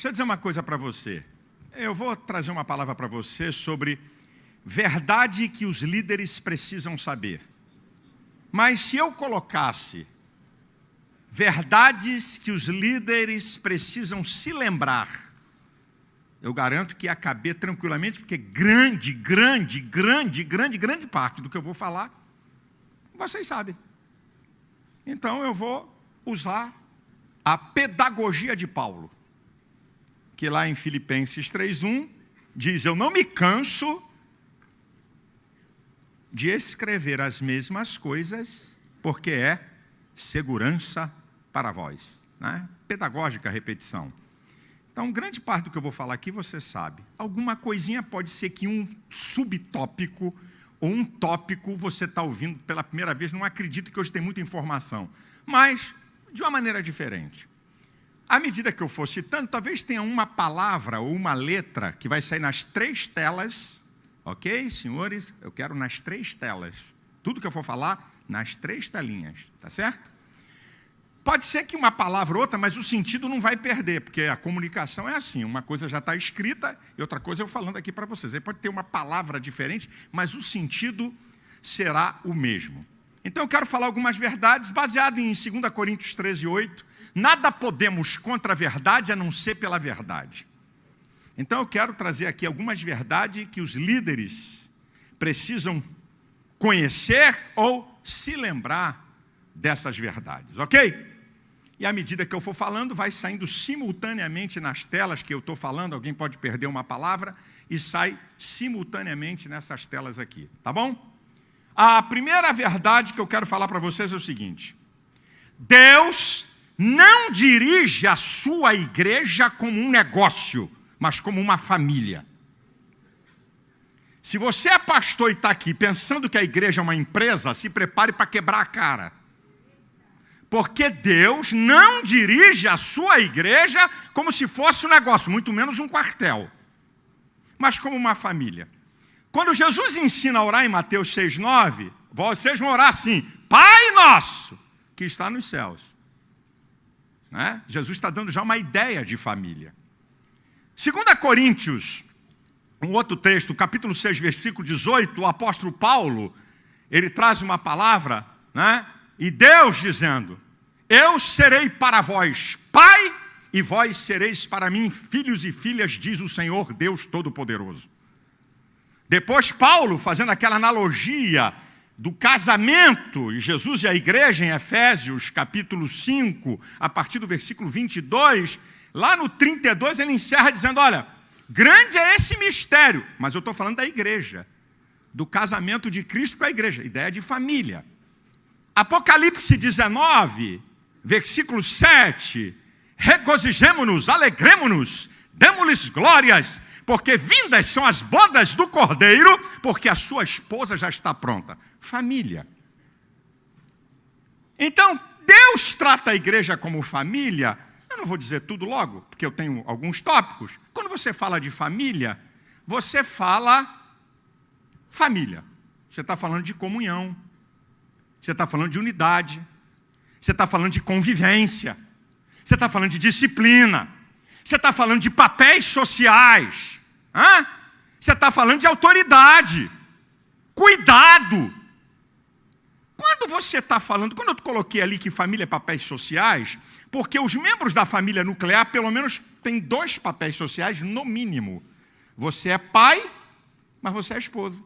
Deixa eu dizer uma coisa para você. Eu vou trazer uma palavra para você sobre verdade que os líderes precisam saber. Mas se eu colocasse verdades que os líderes precisam se lembrar, eu garanto que ia caber tranquilamente, porque grande parte do que eu vou falar, vocês sabem. Então eu vou usar a pedagogia de Paulo, que lá em Filipenses 3:1 diz: eu não me canso de escrever as mesmas coisas, porque é segurança para vós. Né? Pedagógica repetição. Então, grande parte do que eu vou falar aqui você sabe. Alguma coisinha pode ser que um subtópico ou um tópico você está ouvindo pela primeira vez, não acredito que hoje tem muita informação, mas de uma maneira diferente. À medida que eu for citando, talvez tenha uma palavra ou uma letra que vai sair nas 3 telas, ok, senhores? Eu quero nas 3 telas. Tudo que eu for falar, nas 3 telinhas, tá certo? Pode ser que uma palavra ou outra, mas o sentido não vai perder, porque a comunicação é assim, uma coisa já está escrita e outra coisa eu falando aqui para vocês. Aí pode ter uma palavra diferente, mas o sentido será o mesmo. Então eu quero falar algumas verdades, baseado em 2 Coríntios 13:8. Nada podemos contra a verdade a não ser pela verdade. Então eu quero trazer aqui algumas verdades que os líderes precisam conhecer ou se lembrar dessas verdades, ok? E à medida que eu for falando, vai saindo simultaneamente nas telas que eu estou falando, alguém pode perder uma palavra, e sai simultaneamente nessas telas aqui, tá bom? A primeira verdade que eu quero falar para vocês é o seguinte: Deus não dirige a sua igreja como um negócio, mas como uma família. Se você é pastor e está aqui pensando que a igreja é uma empresa, se prepare para quebrar a cara. Porque Deus não dirige a sua igreja como se fosse um negócio, muito menos um quartel, mas como uma família. Quando Jesus ensina a orar em Mateus 6:9, vocês vão orar assim: Pai nosso, que está nos céus. Né? Jesus está dando já uma ideia de família. 2 Coríntios, um outro texto, capítulo 6, versículo 18, o apóstolo Paulo, ele traz uma palavra, né? E Deus dizendo: eu serei para vós pai, e vós sereis para mim filhos e filhas, diz o Senhor Deus Todo-Poderoso. Depois Paulo, fazendo aquela analogia do casamento, e Jesus e a igreja em Efésios, capítulo 5, a partir do versículo 22, lá no 32 ele encerra dizendo: olha, grande é esse mistério, mas eu estou falando da igreja, do casamento de Cristo com a igreja, ideia de família. Apocalipse 19, versículo 7, regozijemo-nos, alegremo-nos, demos-lhes glórias, porque vindas são as bodas do Cordeiro, porque a sua esposa já está pronta. Família. Então, Deus trata a igreja como família. Eu não vou dizer tudo logo, porque eu tenho alguns tópicos. Quando você fala de família, você fala família. Você está falando de comunhão. Você está falando de unidade. Você está falando de convivência. Você está falando de disciplina. Você está falando de papéis sociais. Você está falando de autoridade. Cuidado. Quando você está falando, quando eu coloquei ali que família é papéis sociais, porque os membros da família nuclear, pelo menos, têm 2 papéis sociais, no mínimo. Você é pai, mas você é esposa.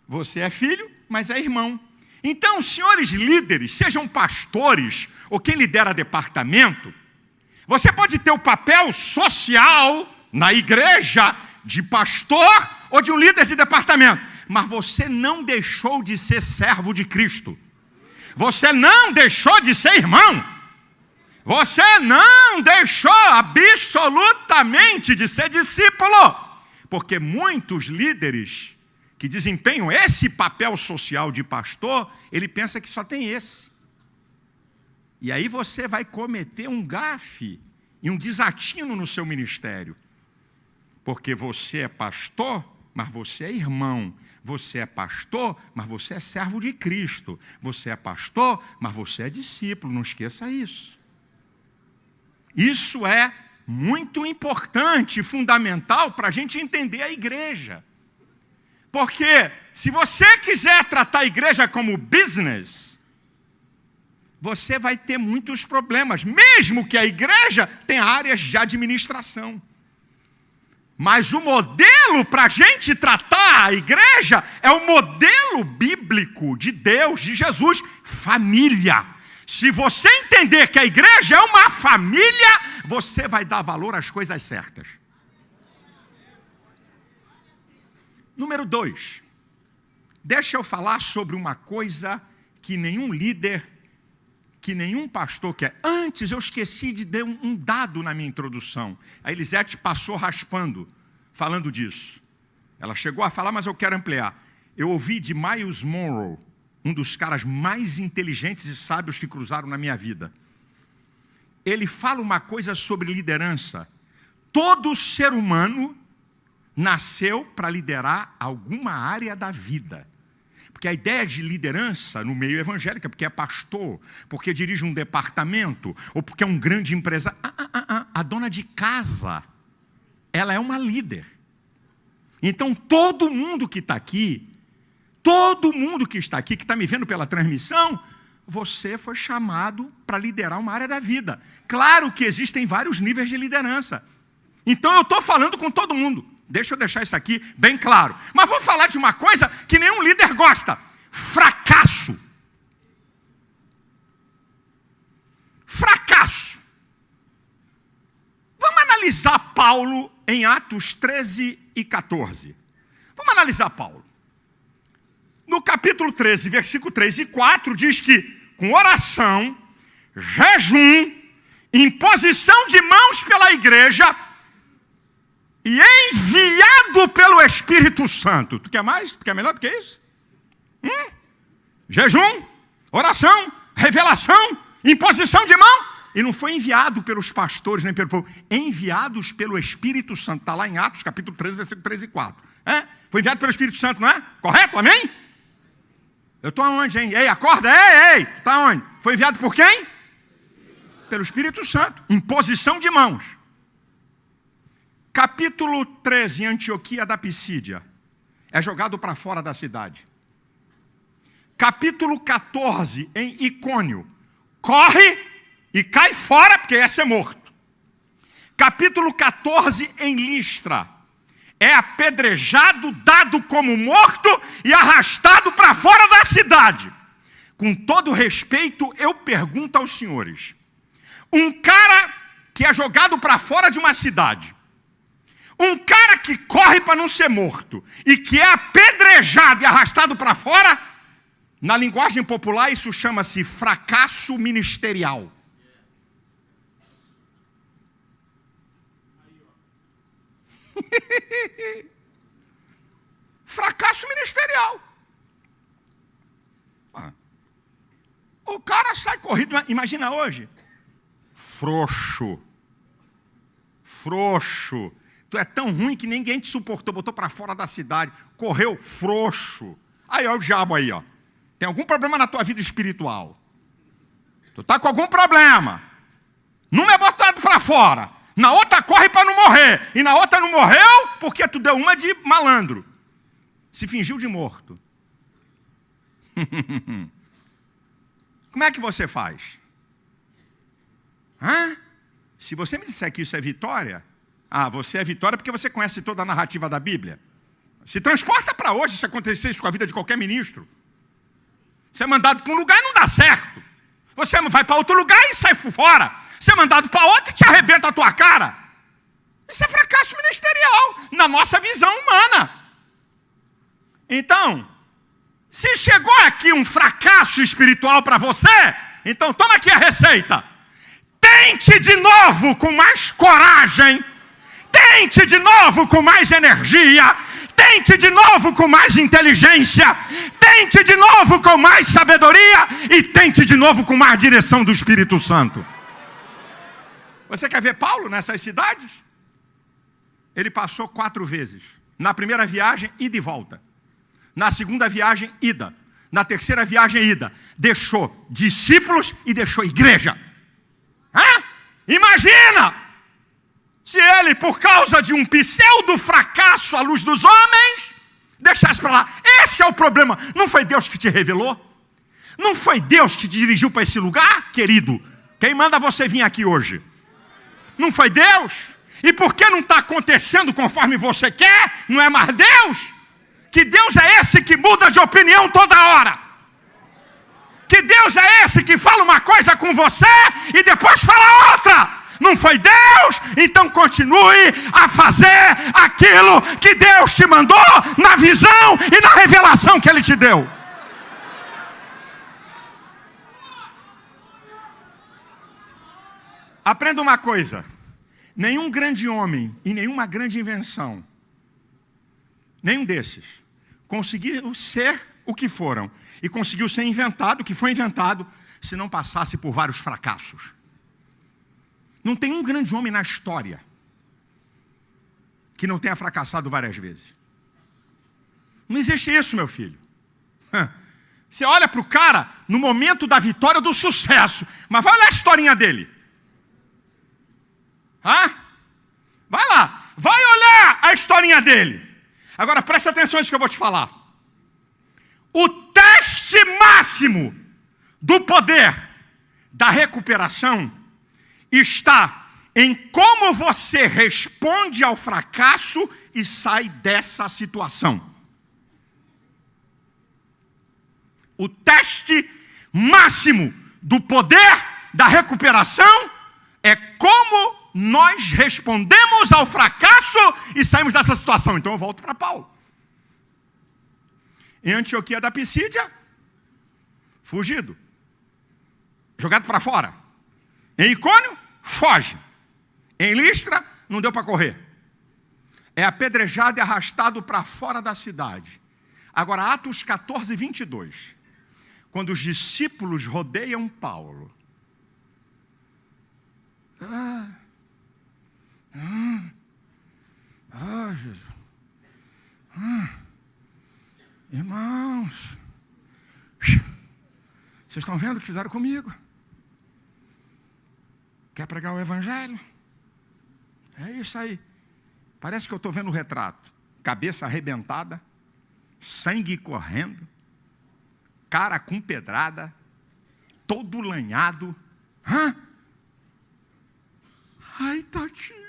Você é filho, mas é irmão. Então, senhores líderes, sejam pastores ou quem lidera departamento, você pode ter o papel social na igreja de pastor ou de um líder de departamento, mas você não deixou de ser servo de Cristo. Você não deixou de ser irmão. Você não deixou absolutamente de ser discípulo. Porque muitos líderes que desempenham esse papel social de pastor, ele pensa que só tem esse. E aí você vai cometer um gafe e um desatino no seu ministério. Porque você é pastor, mas você é irmão. Você é pastor, mas você é servo de Cristo. Você é pastor, mas você é discípulo. Não esqueça isso. Isso é muito importante e fundamental para a gente entender a igreja. Porque se você quiser tratar a igreja como business, você vai ter muitos problemas, mesmo que a igreja tenha áreas de administração. Mas o modelo para a gente tratar a igreja é o modelo bíblico de Deus, de Jesus, família. Se você entender que a igreja é uma família, você vai dar valor às coisas certas. Número 2. Deixa eu falar sobre uma coisa que nenhum líder, que nenhum pastor quer. Antes eu esqueci de dar um dado na minha introdução. A Elisete passou raspando, falando disso. Ela chegou a falar, mas eu quero ampliar. Eu ouvi de Miles Monroe, um dos caras mais inteligentes e sábios que cruzaram na minha vida. Ele fala uma coisa sobre liderança. Todo ser humano nasceu para liderar alguma área da vida. Porque a ideia de liderança no meio evangélico é porque é pastor, porque dirige um departamento, ou porque é um grande empresário. A dona de casa, ela é uma líder. Então todo mundo que está aqui, todo mundo que está aqui, que está me vendo pela transmissão, você foi chamado para liderar uma área da vida. Claro que existem vários níveis de liderança. Então eu estou falando com todo mundo. Deixa eu deixar isso aqui bem claro. Mas vou falar de uma coisa que nenhum líder gosta. Fracasso. Fracasso. Vamos analisar Paulo em Atos 13 e 14. Vamos analisar Paulo. No capítulo 13, versículo 3 e 4, diz que com oração, jejum, imposição de mãos pela igreja e enviado pelo Espírito Santo. Tu quer mais? Tu quer melhor do que isso? Jejum, oração, revelação, imposição de mão. E não foi enviado pelos pastores, nem pelo povo. Enviados pelo Espírito Santo. Está lá em Atos, capítulo 13, versículo 3 e 4. Foi enviado pelo Espírito Santo, não é? Correto? Amém? Eu estou aonde, hein? Ei, acorda, ei, está onde? Foi enviado por quem? Pelo Espírito Santo. Imposição de mãos. Capítulo 13, em Antioquia da Pisídia. É jogado para fora da cidade. Capítulo 14, em Icônio. Corre e cai fora, porque ia ser morto. Capítulo 14, em Listra. É apedrejado, dado como morto e arrastado para fora da cidade. Com todo respeito, eu pergunto aos senhores. Um cara que é jogado para fora de uma cidade, um cara que corre para não ser morto e que é apedrejado e arrastado para fora, na linguagem popular isso chama-se fracasso ministerial. Fracasso ministerial. O cara sai corrido, imagina hoje. Frouxo. Tu é tão ruim que ninguém te suportou, botou para fora da cidade, correu frouxo. Aí olha o diabo aí, ó. Tem algum problema na tua vida espiritual. Tu tá com algum problema. Numa é botado para fora, na outra corre para não morrer, e na outra não morreu porque tu deu uma de malandro. Se fingiu de morto. Como é que você faz? Se você me disser que isso é vitória, você é vitória porque você conhece toda a narrativa da Bíblia. Se transporta para hoje, se acontecer isso com a vida de qualquer ministro. Você é mandado para um lugar e não dá certo. Você vai para outro lugar e sai fora. Você é mandado para outro e te arrebenta a tua cara. Isso é fracasso ministerial, na nossa visão humana. Então, se chegou aqui um fracasso espiritual para você, então toma aqui a receita. Tente de novo com mais coragem. Tente de novo com mais energia. Tente de novo com mais inteligência. Tente de novo com mais sabedoria. E tente de novo com mais direção do Espírito Santo. Você quer ver Paulo nessas cidades? Ele passou 4 vezes. Na primeira viagem, ida e volta. Na segunda viagem, ida. Na terceira viagem, ida. Deixou discípulos e deixou igreja. Imagina! ele, por causa de um pseudo fracasso à luz dos homens, deixasse para lá. Esse é o problema. Não foi Deus que te revelou? Não foi Deus que te dirigiu para esse lugar, querido? Quem manda você vir aqui hoje? Não foi Deus? E por que não está acontecendo conforme você quer? Não é mais Deus? Que Deus é esse que muda de opinião toda hora? Que Deus é esse que fala uma coisa com você e depois fala outra? Não foi Deus? Então continue a fazer aquilo que Deus te mandou na visão e na revelação que Ele te deu. Aprenda uma coisa. Nenhum grande homem e nenhuma grande invenção, nenhum desses, conseguiu ser o que foram. E conseguiu ser inventado, o que foi inventado, se não passasse por vários fracassos. Não tem um grande homem na história que não tenha fracassado várias vezes. Não existe isso, meu filho. Você olha para o cara no momento da vitória, do sucesso, mas vai olhar a historinha dele. Vai lá, vai olhar a historinha dele. Agora presta atenção nisso que eu vou te falar. O teste máximo do poder da recuperação está em como você responde ao fracasso e sai dessa situação. O teste máximo do poder da recuperação é como nós respondemos ao fracasso e saímos dessa situação. Então eu volto para Paulo. Em Antioquia da Pisídia, fugido, jogado para fora. Em Icônio, foge. Em Listra, não deu para correr. É apedrejado e arrastado para fora da cidade. Agora, Atos 14, 22. Quando os discípulos rodeiam Paulo. Jesus. Irmãos, vocês estão vendo o que fizeram comigo? Quer pregar o evangelho? É isso aí. Parece que eu estou vendo o retrato. Cabeça arrebentada, sangue correndo, cara com pedrada, todo lanhado. Ai, tadinho.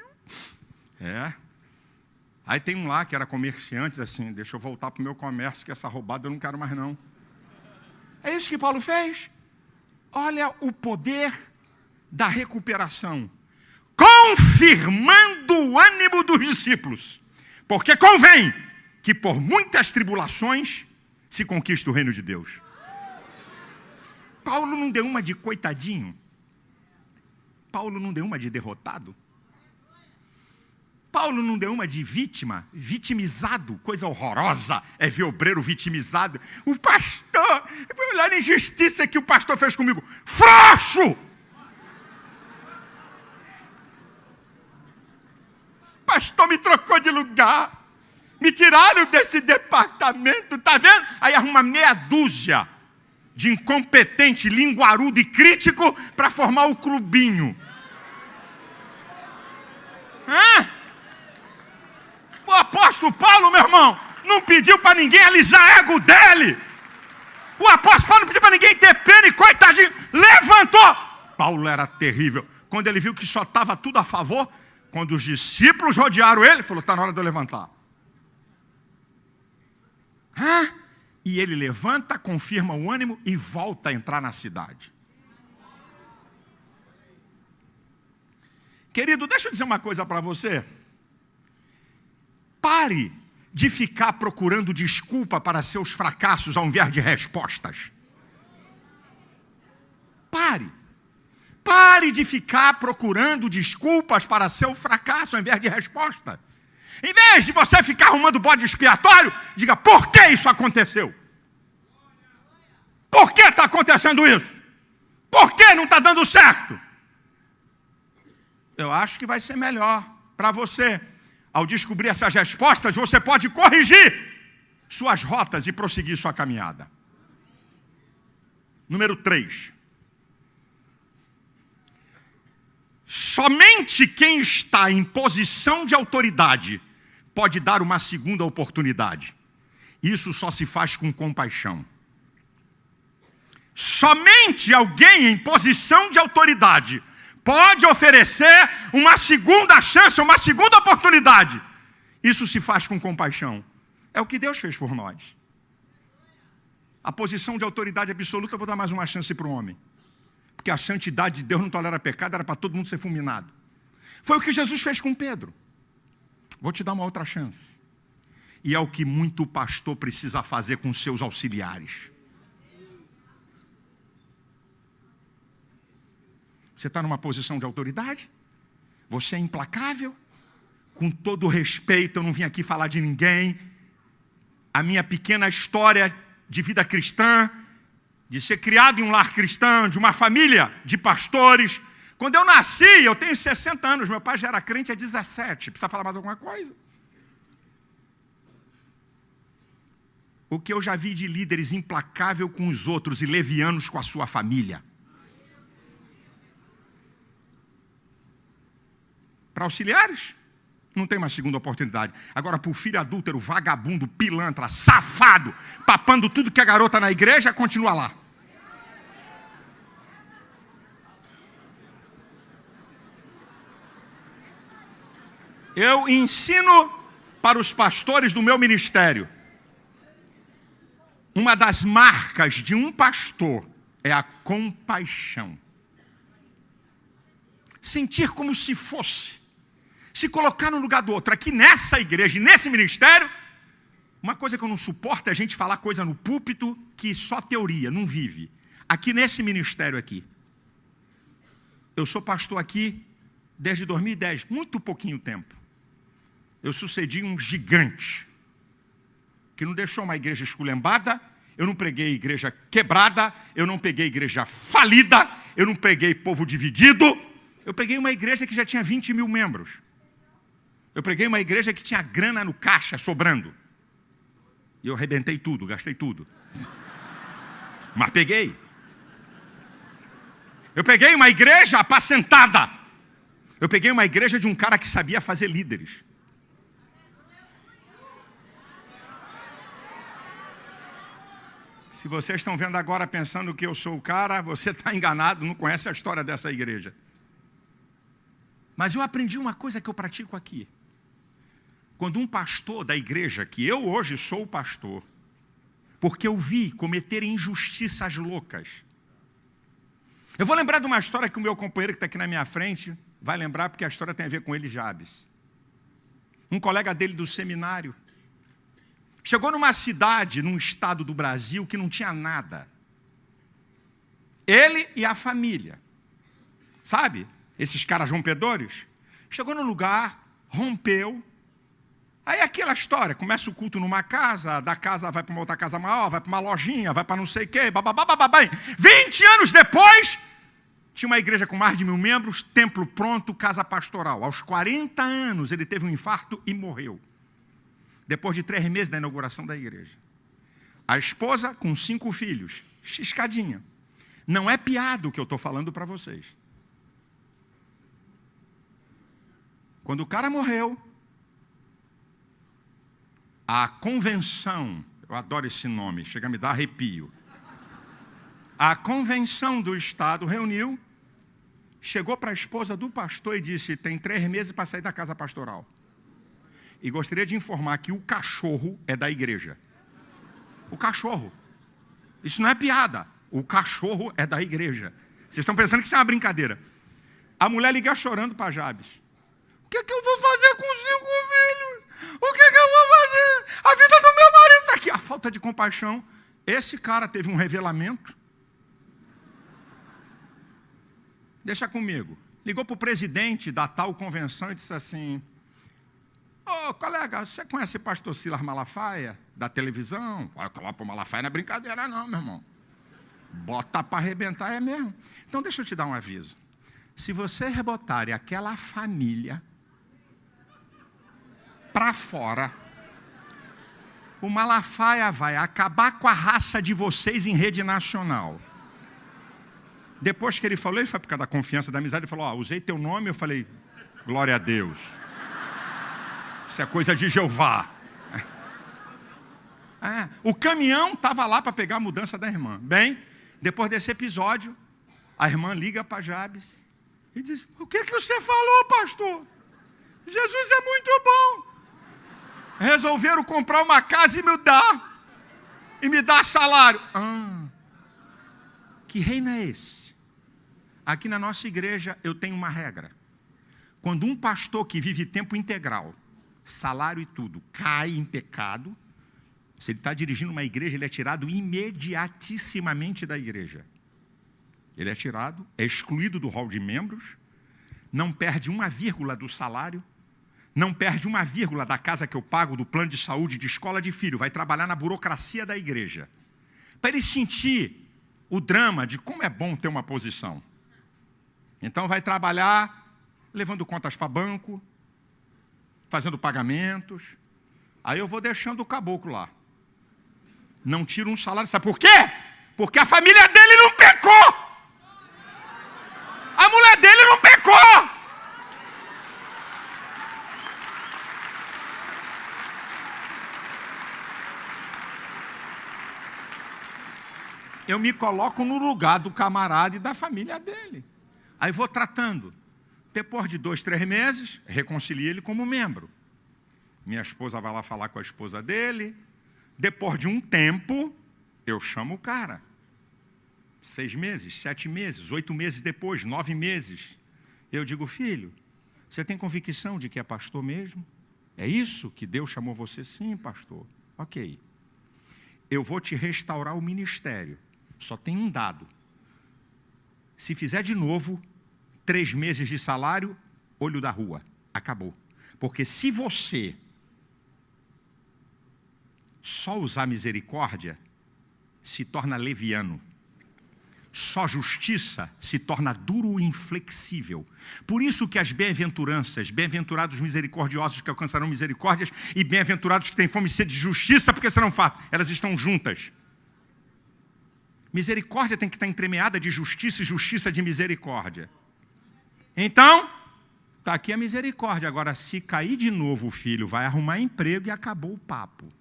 Aí tem um lá que era comerciante, assim, deixa eu voltar para o meu comércio, que essa roubada eu não quero mais não. É isso que Paulo fez. Olha o poder da recuperação, confirmando o ânimo dos discípulos. Porque convém que por muitas tribulações se conquista o reino de Deus. Paulo não deu uma de coitadinho. Paulo não deu uma de derrotado. Paulo não deu uma de vítima, vitimizado, coisa horrorosa é ver obreiro vitimizado. O pastor, olha a injustiça que o pastor fez comigo. Frouxo! O pastor me trocou de lugar, me tiraram desse departamento, tá vendo? Aí arruma meia dúzia de incompetente, linguarudo e crítico para formar o clubinho. O apóstolo Paulo, meu irmão, não pediu para ninguém alisar ego dele. O apóstolo Paulo não pediu para ninguém ter pena e coitadinho, levantou. Paulo era terrível. Quando ele viu que só estava tudo a favor, quando os discípulos rodearam ele, falou, está na hora de eu levantar. E ele levanta, confirma o ânimo e volta a entrar na cidade. Querido, deixa eu dizer uma coisa para você. Pare de ficar procurando desculpa para seus fracassos ao invés de respostas. Pare. Pare de ficar procurando desculpas para seu fracasso ao invés de resposta. Em vez de você ficar arrumando bode expiatório, diga, por que isso aconteceu? Por que está acontecendo isso? Por que não está dando certo? Eu acho que vai ser melhor para você. Ao descobrir essas respostas, você pode corrigir suas rotas e prosseguir sua caminhada. Número 3. Somente quem está em posição de autoridade pode dar uma segunda oportunidade. Isso só se faz com compaixão. Somente alguém em posição de autoridade pode oferecer uma segunda chance, uma segunda oportunidade. Isso se faz com compaixão. É o que Deus fez por nós. A posição de autoridade absoluta, eu vou dar mais uma chance para o homem. Porque a santidade de Deus não tolera pecado, era para todo mundo ser fulminado. Foi o que Jesus fez com Pedro. Vou te dar uma outra chance. E é o que muito pastor precisa fazer com seus auxiliares. Você está numa posição de autoridade? Você é implacável? Com todo respeito, eu não vim aqui falar de ninguém. A minha pequena história de vida cristã, de ser criado em um lar cristão, de uma família de pastores. Quando eu nasci, eu tenho 60 anos, meu pai já era crente há 17. Precisa falar mais alguma coisa? O que eu já vi de líderes implacáveis com os outros e levianos com a sua família. Para auxiliares, não tem mais segunda oportunidade. Agora, para o filho adúltero, vagabundo, pilantra, safado, papando tudo que a garota na igreja, continua lá. Eu ensino para os pastores do meu ministério. Uma das marcas de um pastor é a compaixão. Sentir como se fosse. Se colocar no lugar do outro. Aqui nessa igreja, nesse ministério, uma coisa que eu não suporto é a gente falar coisa no púlpito que só teoria, não vive. Aqui nesse ministério aqui. Eu sou pastor aqui desde 2010, muito pouquinho tempo. Eu sucedi um gigante que não deixou uma igreja esculhambada, eu não preguei igreja quebrada, eu não peguei igreja falida, eu não preguei povo dividido, eu preguei uma igreja que já tinha 20 mil membros. Eu preguei uma igreja que tinha grana no caixa sobrando. E eu arrebentei tudo, gastei tudo. Mas peguei. Eu peguei uma igreja apacentada. Eu peguei uma igreja de um cara que sabia fazer líderes. Se vocês estão vendo agora pensando que eu sou o cara, você está enganado, não conhece a história dessa igreja. Mas eu aprendi uma coisa que eu pratico aqui. Quando um pastor da igreja, que eu hoje sou o pastor, porque eu vi cometer injustiças loucas. Eu vou lembrar de uma história que o meu companheiro que está aqui na minha frente vai lembrar, porque a história tem a ver com ele, Jabes. Um colega dele do seminário. Chegou numa cidade, num estado do Brasil, que não tinha nada. Ele e a família. Sabe? Esses caras rompedores. Chegou no lugar, rompeu. Aí aquela história, começa o culto numa casa, da casa vai para uma outra casa maior, vai para uma lojinha, vai para não sei o quê, bababá. 20 anos depois, tinha uma igreja com mais de 1000 membros, templo pronto, casa pastoral. Aos 40 anos ele teve um infarto e morreu. Depois de 3 meses da inauguração da igreja. A esposa com 5 filhos, ciscadinha. Não é piada o que eu estou falando para vocês. Quando o cara morreu, a convenção, eu adoro esse nome, chega a me dar arrepio. A convenção do Estado reuniu, chegou para a esposa do pastor e disse, tem 3 meses para sair da casa pastoral. E gostaria de informar que o cachorro é da igreja. O cachorro. Isso não é piada. O cachorro é da igreja. Vocês estão pensando que isso é uma brincadeira. A mulher liga chorando para Jabes. O que é que eu vou fazer com 5 filhos? O que é que eu vou fazer? A vida do meu marido está aqui. A falta de compaixão. Esse cara teve um revelamento. Deixa comigo. Ligou para o presidente da tal convenção e disse assim... Ô, colega, você conhece o pastor Silas Malafaia, da televisão? Vai lá para o Malafaia, não é brincadeira não, meu irmão. Bota para arrebentar, é mesmo. Então, deixa eu te dar um aviso. Se você rebotar aquela família para fora, o Malafaia vai acabar com a raça de vocês em rede nacional. Depois que ele falou, ele foi por causa da confiança, da amizade, ele falou, usei teu nome, eu falei, glória a Deus. Isso é coisa de Jeová. O caminhão estava lá para pegar a mudança da irmã. Bem, depois desse episódio, a irmã liga para Jabes e diz, o que você falou, pastor? Jesus é muito bom. Resolveram comprar uma casa e me dar salário. Que reino é esse? Aqui na nossa igreja eu tenho uma regra. Quando um pastor que vive tempo integral, salário e tudo, cai em pecado, se ele está dirigindo uma igreja, ele é tirado imediatissimamente da igreja. Ele é tirado, é excluído do hall de membros, não perde 1,, do salário, não perde 1, da casa que eu pago, do plano de saúde, de escola de filho, vai trabalhar na burocracia da igreja. Para ele sentir o drama de como é bom ter uma posição. Então vai trabalhar levando contas para banco, fazendo pagamentos. Aí eu vou deixando o caboclo lá. Não tiro um salário. Sabe por quê? Porque a família dele não pecou. A mulher dele não pecou. Eu me coloco no lugar do camarada e da família dele. Aí vou tratando. Depois de 2, 3 meses, reconcilio ele como membro. Minha esposa vai lá falar com a esposa dele. Depois de um tempo, eu chamo o cara. 6 meses, 7 meses, 8 meses depois, 9 meses. Eu digo, filho, você tem convicção de que é pastor mesmo? É isso que Deus chamou você? Sim, pastor. Ok. Eu vou te restaurar o ministério. Só tem um dado. Se fizer de novo, 3 meses de salário, olho da rua. Acabou. Porque se você só usar misericórdia, se torna leviano. Só justiça se torna duro e inflexível. Por isso que as bem-aventuranças, bem-aventurados misericordiosos que alcançarão misericórdias, e bem-aventurados que têm fome e sede de justiça, porque serão fartos. Elas estão juntas. Misericórdia tem que estar entremeada de justiça e justiça de misericórdia. Então, está aqui a misericórdia. Agora, se cair de novo o filho, vai arrumar emprego e acabou o papo.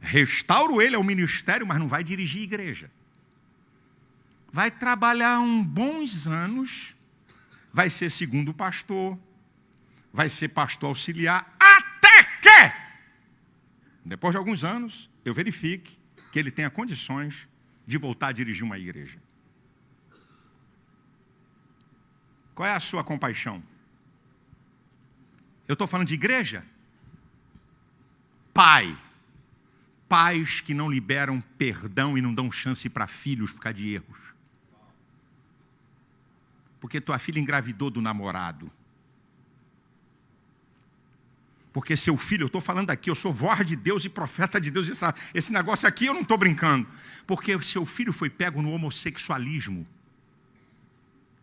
Restauro ele ao ministério, mas não vai dirigir igreja. Vai trabalhar bons anos, vai ser segundo pastor, vai ser pastor auxiliar, até que, depois de alguns anos, eu verifique que ele tenha condições de voltar a dirigir uma igreja. Qual é a sua compaixão? Eu estou falando de igreja? Pais que não liberam perdão e não dão chance para filhos por causa de erros. Porque tua filha engravidou do namorado. Porque seu filho, eu estou falando aqui, eu sou voz de Deus e profeta de Deus. Esse negócio aqui eu não estou brincando. Porque seu filho foi pego no homossexualismo.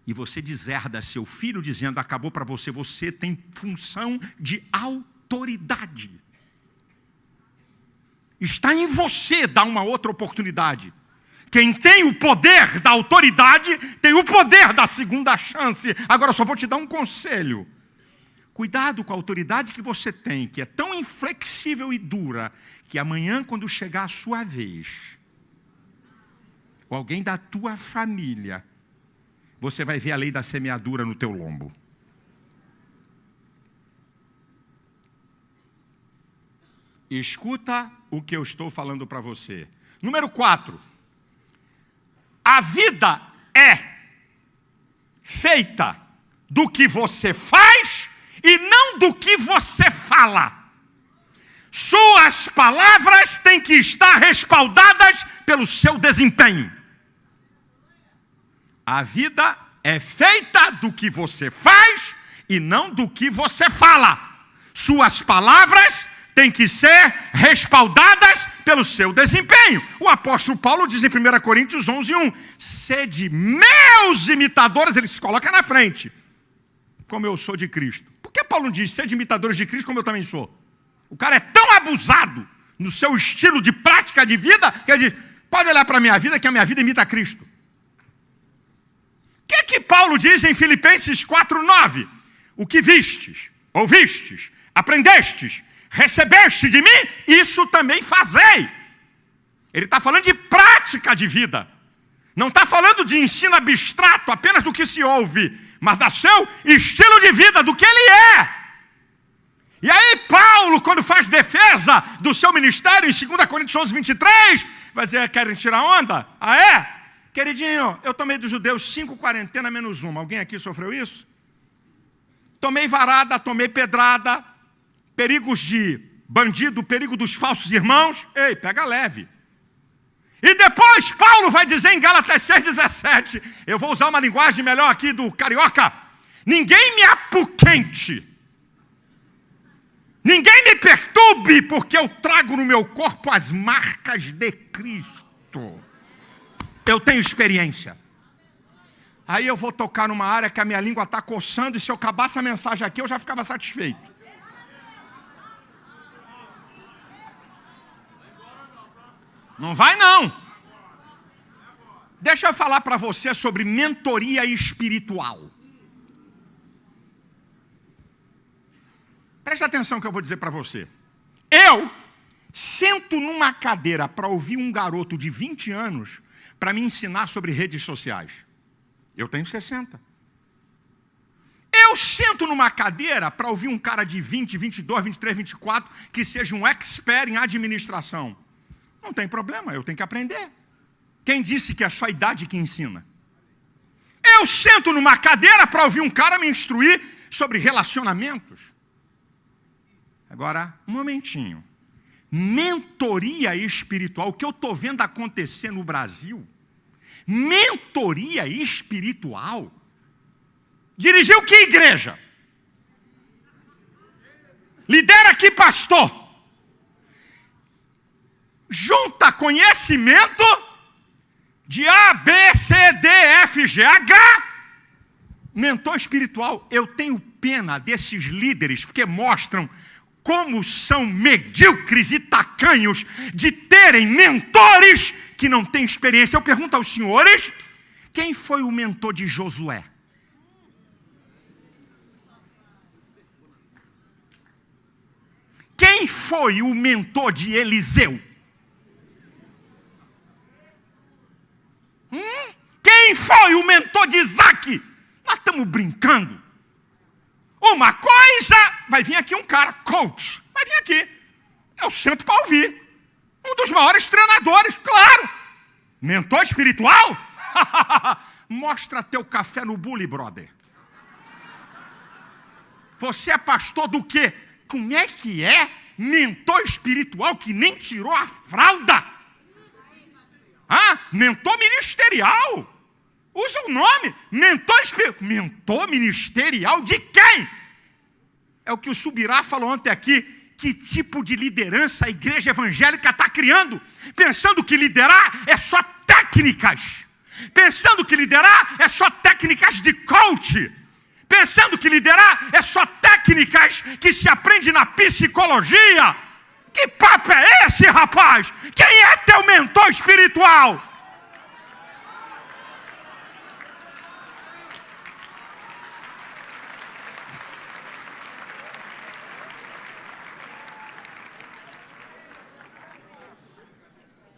E você deserda seu filho dizendo, acabou para você, você tem função de autoridade. Está em você dar uma outra oportunidade. Quem tem o poder da autoridade, tem o poder da segunda chance. Agora, só vou te dar um conselho. Cuidado com a autoridade que você tem, que é tão inflexível e dura, que amanhã, quando chegar a sua vez, ou alguém da tua família, você vai ver a lei da semeadura no teu lombo. Escuta o que eu estou falando para você. Número 4. A vida é feita do que você faz e não do que você fala. Suas palavras têm que estar respaldadas pelo seu desempenho. A vida é feita do que você faz e não do que você fala. Suas palavras têm que ser respaldadas pelo seu desempenho. O apóstolo Paulo diz em 1 Coríntios 11:1, sede meus imitadores, ele se coloca na frente, como eu sou de Cristo. Por que Paulo não diz, sede imitadores de Cristo como eu também sou? O cara é tão abusado no seu estilo de prática de vida, que ele diz, pode olhar para a minha vida, que a minha vida imita Cristo. que Paulo diz em Filipenses 4:9? O que vistes, ouvistes, aprendestes, recebeste de mim, isso também fazei. Ele está falando de prática de vida. Não está falando de ensino abstrato, apenas do que se ouve, mas do seu estilo de vida, do que ele é. E aí Paulo, quando faz defesa do seu ministério, em 2 Coríntios 11:23, vai dizer, querem tirar onda? Ah, é? Queridinho, eu tomei dos judeus 5 quarentenas menos uma. Alguém aqui sofreu isso? Tomei varada, tomei pedrada, perigos de bandido, perigo dos falsos irmãos. Ei, pega leve. E depois Paulo vai dizer em Gálatas 6:17, eu vou usar uma linguagem melhor aqui do carioca, ninguém me apoquente, ninguém me perturbe, porque eu trago no meu corpo as marcas de Cristo. Eu tenho experiência. Aí eu vou tocar numa área que a minha língua está coçando, e se eu acabasse a mensagem aqui, eu já ficava satisfeito. Não vai não. Deixa eu falar para você sobre mentoria espiritual. Preste atenção que eu vou dizer para você. Eu sento numa cadeira para ouvir um garoto de 20 anos para me ensinar sobre redes sociais. Eu tenho 60. Eu sento numa cadeira para ouvir um cara de 20, 22, 23, 24 que seja um expert em administração. Não tem problema, eu tenho que aprender. Quem disse que é só a idade que ensina? Eu sento numa cadeira para ouvir um cara me instruir sobre relacionamentos. Agora, um momentinho. Mentoria espiritual, o que eu estou vendo acontecer no Brasil, mentoria espiritual, dirigiu que igreja? Lidera aqui pastor, junta conhecimento de A, B, C, D, F, G, H, mentor espiritual. Eu tenho pena desses líderes, porque mostram como são medíocres e tacanhos de terem mentores que não têm experiência. Eu pergunto aos senhores, quem foi o mentor de Josué? Quem foi o mentor de Eliseu? Quem foi o mentor de Isaac? Nós estamos brincando. Uma coisa, vai vir aqui um cara, coach, vai vir aqui. Eu sento para ouvir. Um dos maiores treinadores, claro. Mentor espiritual? Mostra teu café no bule, brother. Você é pastor do quê? Como é que é mentor espiritual que nem tirou a fralda? Mentor ministerial. Usa o nome. Mentor espiritual. Mentor ministerial de quem? É o que o Subirá falou ontem aqui. Que tipo de liderança a igreja evangélica está criando? Pensando que liderar é só técnicas. Pensando que liderar é só técnicas de coach. Pensando que liderar é só técnicas que se aprende na psicologia. Que papo é esse, rapaz? Quem é teu mentor espiritual?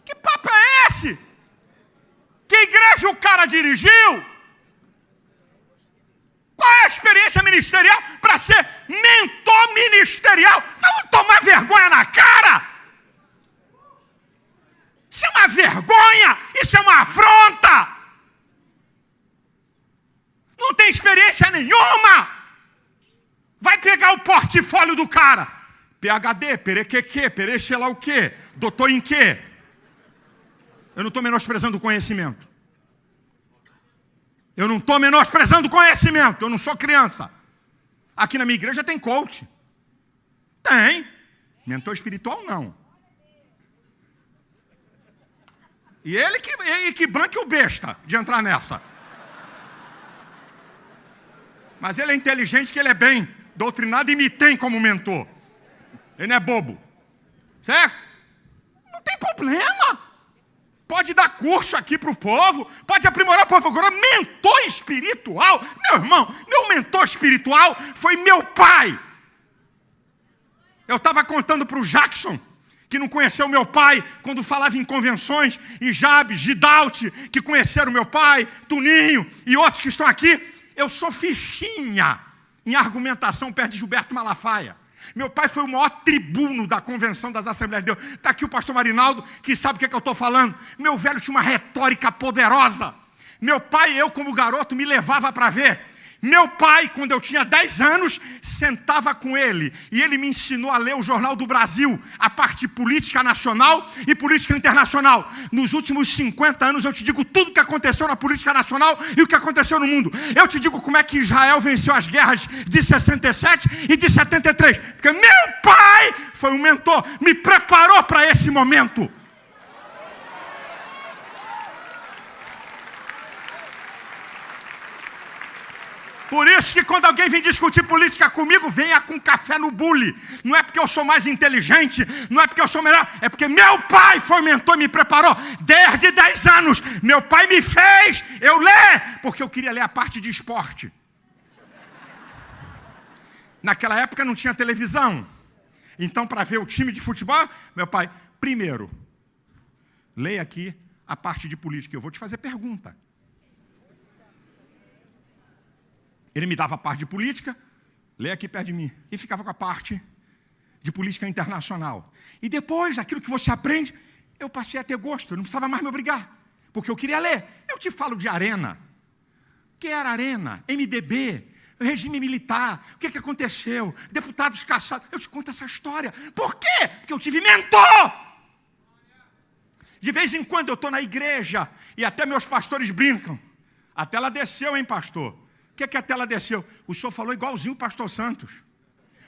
Que papo é esse? Que igreja o cara dirigiu? Qual é a experiência ministerial para ser mentor ministerial? Vamos tomar vergonha na cara! Isso é uma vergonha! Isso é uma afronta! Não tem experiência nenhuma! Vai pegar o portfólio do cara. PhD, perequeque, pere sei lá o quê. Doutor em quê? Eu não estou menosprezando o conhecimento. Eu não estou menosprezando conhecimento, eu não sou criança. Aqui na minha igreja tem coach. Tem. Mentor espiritual não. E ele que banque o besta de entrar nessa. Mas ele é inteligente, que ele é bem doutrinado e me tem como mentor. Ele não é bobo. Certo? Não tem problema. pode dar curso aqui para o povo, pode aprimorar o povo. Agora, mentor espiritual, meu irmão, meu mentor espiritual foi meu pai. Eu estava contando para o Jackson, que não conheceu meu pai quando falava em convenções, e Jabes, Gidalt, que conheceram meu pai, Tuninho e outros que estão aqui. Eu sou fichinha em argumentação perto de Gilberto Malafaia. Meu pai foi o maior tribuno da Convenção das Assembleias de Deus. Está aqui o pastor Marinaldo, que sabe o que é que eu estou falando. Meu velho tinha uma retórica poderosa. Meu pai, eu como garoto, me levava para ver. Meu pai, quando eu tinha 10 anos, sentava com ele. E ele me ensinou a ler o Jornal do Brasil, a parte política nacional e política internacional. Nos últimos 50 anos, eu te digo tudo o que aconteceu na política nacional e o que aconteceu no mundo. Eu te digo como é que Israel venceu as guerras de 67 e de 73. Porque meu pai foi um mentor, me preparou para esse momento. Por isso que quando alguém vem discutir política comigo, venha com café no bule. Não é porque eu sou mais inteligente, não é porque eu sou melhor, é porque meu pai foi mentor e me preparou desde 10 anos. Meu pai me fez eu ler, porque eu queria ler a parte de esporte. Naquela época não tinha televisão. Então, para ver o time de futebol, meu pai, primeiro, leia aqui a parte de política. Eu vou te fazer pergunta. Ele me dava a parte de política, lê aqui perto de mim, e ficava com a parte de política internacional. E depois, aquilo que você aprende, eu passei a ter gosto, eu não precisava mais me obrigar, porque eu queria ler. Eu te falo de Arena. O que era Arena? MDB, regime militar, o que aconteceu? Deputados caçados. Eu te conto essa história. Por quê? Porque eu tive mentor. De vez em quando eu estou na igreja, e até meus pastores brincam. A tela desceu, hein, pastor? O que a tela desceu? O senhor falou igualzinho o pastor Santos.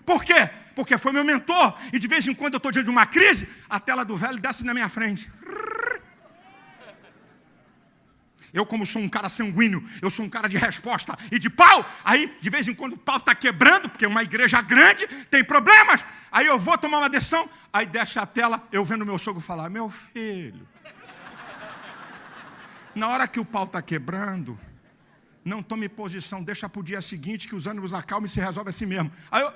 Por quê? Porque foi meu mentor. E de vez em quando eu estou diante de uma crise, a tela do velho desce na minha frente. Eu, como sou um cara sanguíneo, eu sou um cara de resposta e de pau. Aí, de vez em quando, o pau está quebrando, porque uma igreja grande tem problemas. Aí eu vou tomar uma decisão, aí desce a tela, eu vendo meu sogro falar, meu filho, na hora que o pau está quebrando, não tome posição, deixa para o dia seguinte que os ânimos acalmam e se resolve assim mesmo. Aí eu...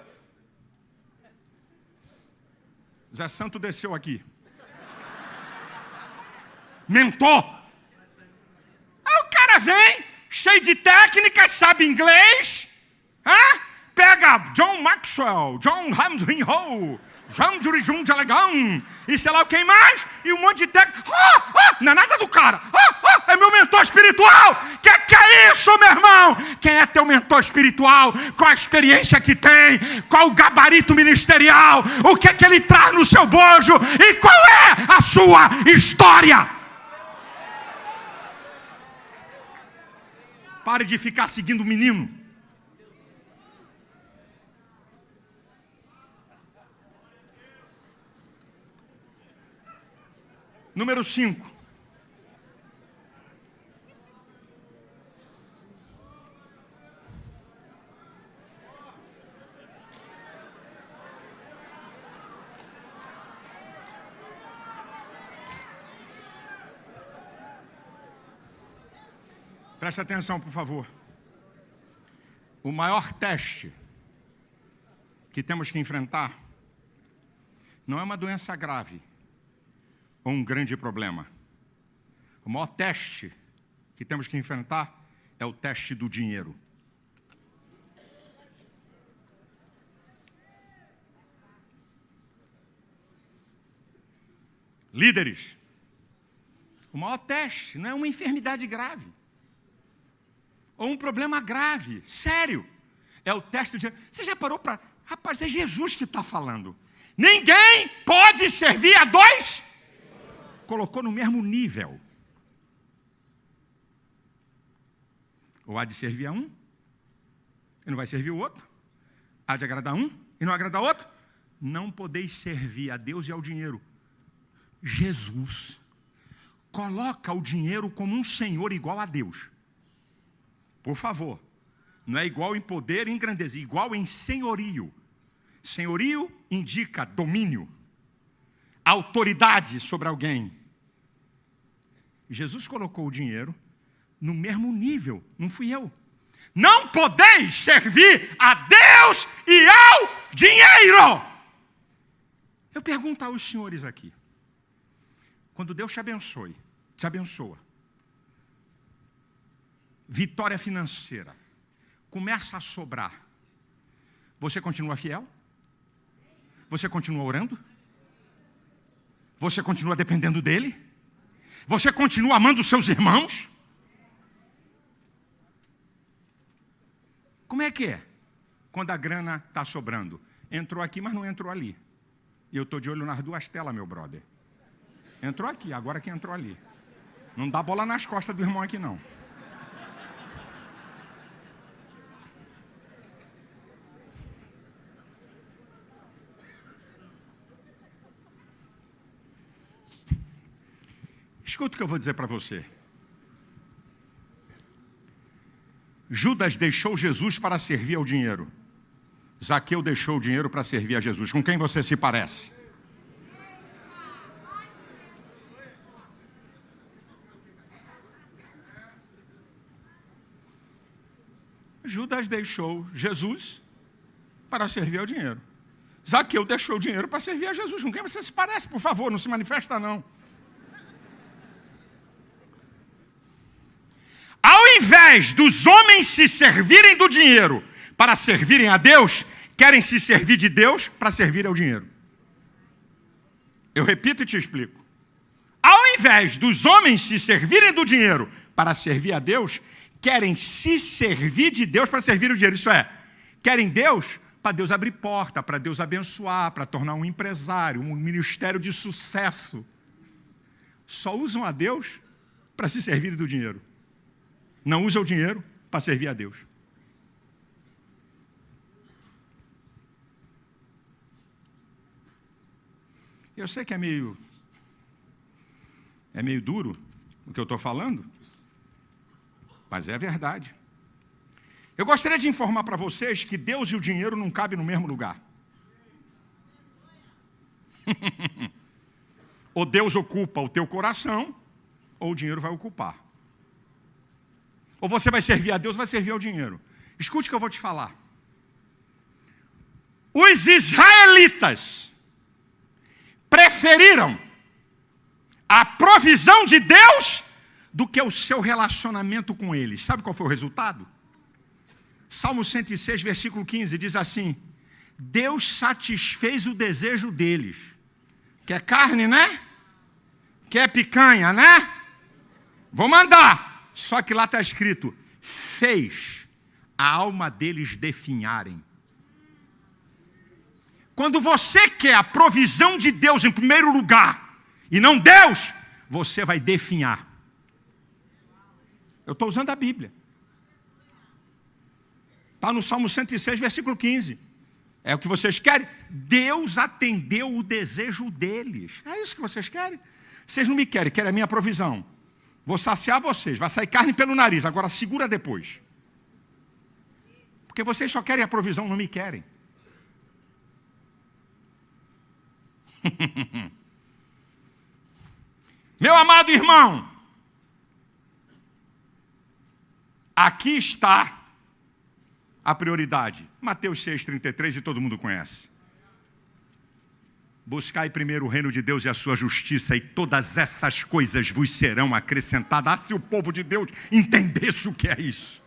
Zé Santo desceu aqui. Mentor. Aí o cara vem, cheio de técnicas, sabe inglês. Pega John Maxwell, John Hamilton, Jean Jurijum de Alegão, e sei lá quem mais, e um monte de técnica. Não é nada do cara. É meu mentor espiritual. Que é isso, meu irmão? Quem é teu mentor espiritual? Qual a experiência que tem? Qual o gabarito ministerial? O que é que ele traz no seu bojo? E qual é a sua história? Pare de ficar seguindo o menino. Número 5. Preste atenção, por favor. O maior teste que temos que enfrentar não é uma doença grave ou um grande problema. O maior teste que temos que enfrentar é o teste do dinheiro. Líderes, o maior teste não é uma enfermidade grave ou um problema grave, sério. É o teste do dinheiro. Você já parou para... Rapaz, é Jesus que está falando. Ninguém pode servir a dois. Colocou no mesmo nível. Ou há de servir a um e não vai servir o outro. Há de agradar um e não agradar o outro. Não podeis servir a Deus e ao dinheiro. Jesus coloca o dinheiro como um senhor igual a Deus. Por favor, não é igual em poder e em grandeza, igual em senhorio. Senhorio indica domínio, autoridade sobre alguém. Jesus colocou o dinheiro no mesmo nível, não fui eu. Não podeis servir a Deus e ao dinheiro. Eu pergunto aos senhores aqui, quando Deus te abençoa, vitória financeira, começa a sobrar, você continua fiel? Você continua orando? Você continua dependendo dele? Você continua amando os seus irmãos? Como é que é? Quando a grana está sobrando. Entrou aqui, mas não entrou ali. E eu estou de olho nas duas telas, meu brother. Entrou aqui, agora que entrou ali. Não dá bola nas costas do irmão aqui, não. Escuta o que eu vou dizer para você. Judas deixou Jesus para servir ao dinheiro. Zaqueu deixou o dinheiro para servir a Jesus. Com quem você se parece? Judas deixou Jesus para servir ao dinheiro. Zaqueu deixou o dinheiro para servir a Jesus. Com quem você se parece? Por favor, não se manifesta não. Ao invés dos homens se servirem do dinheiro para servirem a Deus, querem se servir de Deus para servir ao dinheiro. Eu repito e te explico. Ao invés dos homens se servirem do dinheiro para servir a Deus, querem se servir de Deus para servir o dinheiro. Isso é, querem Deus para Deus abrir porta, para Deus abençoar, para tornar um empresário, um ministério de sucesso. Só usam a Deus para se servir do dinheiro. Não usa o dinheiro para servir a Deus. Eu sei que é meio duro o que eu estou falando, mas é a verdade. Eu gostaria de informar para vocês que Deus e o dinheiro não cabem no mesmo lugar. Ou Deus ocupa o teu coração, ou o dinheiro vai ocupar. Ou você vai servir a Deus, ou vai servir ao dinheiro. Escute o que eu vou te falar. Os israelitas preferiram a provisão de Deus do que o seu relacionamento com eles. Sabe qual foi o resultado? Salmo 106, versículo 15, diz assim: Deus satisfez o desejo deles. Quer carne, né? Quer picanha, né? Vou mandar. Só que lá está escrito, fez a alma deles definharem. Quando você quer a provisão de Deus em primeiro lugar, e não Deus, você vai definhar. Eu estou usando a Bíblia. Está no Salmo 106, versículo 15. É o que vocês querem? Deus atendeu o desejo deles. É isso que vocês querem? Vocês não me querem, querem a minha provisão. Vou saciar vocês, vai sair carne pelo nariz, agora segura depois. Porque vocês só querem a provisão, não me querem. Meu amado irmão, aqui está a prioridade. Mateus 6,33 e todo mundo conhece. Buscai primeiro o reino de Deus e a sua justiça, e todas essas coisas vos serão acrescentadas. Ah, se o povo de Deus entendesse o que é isso.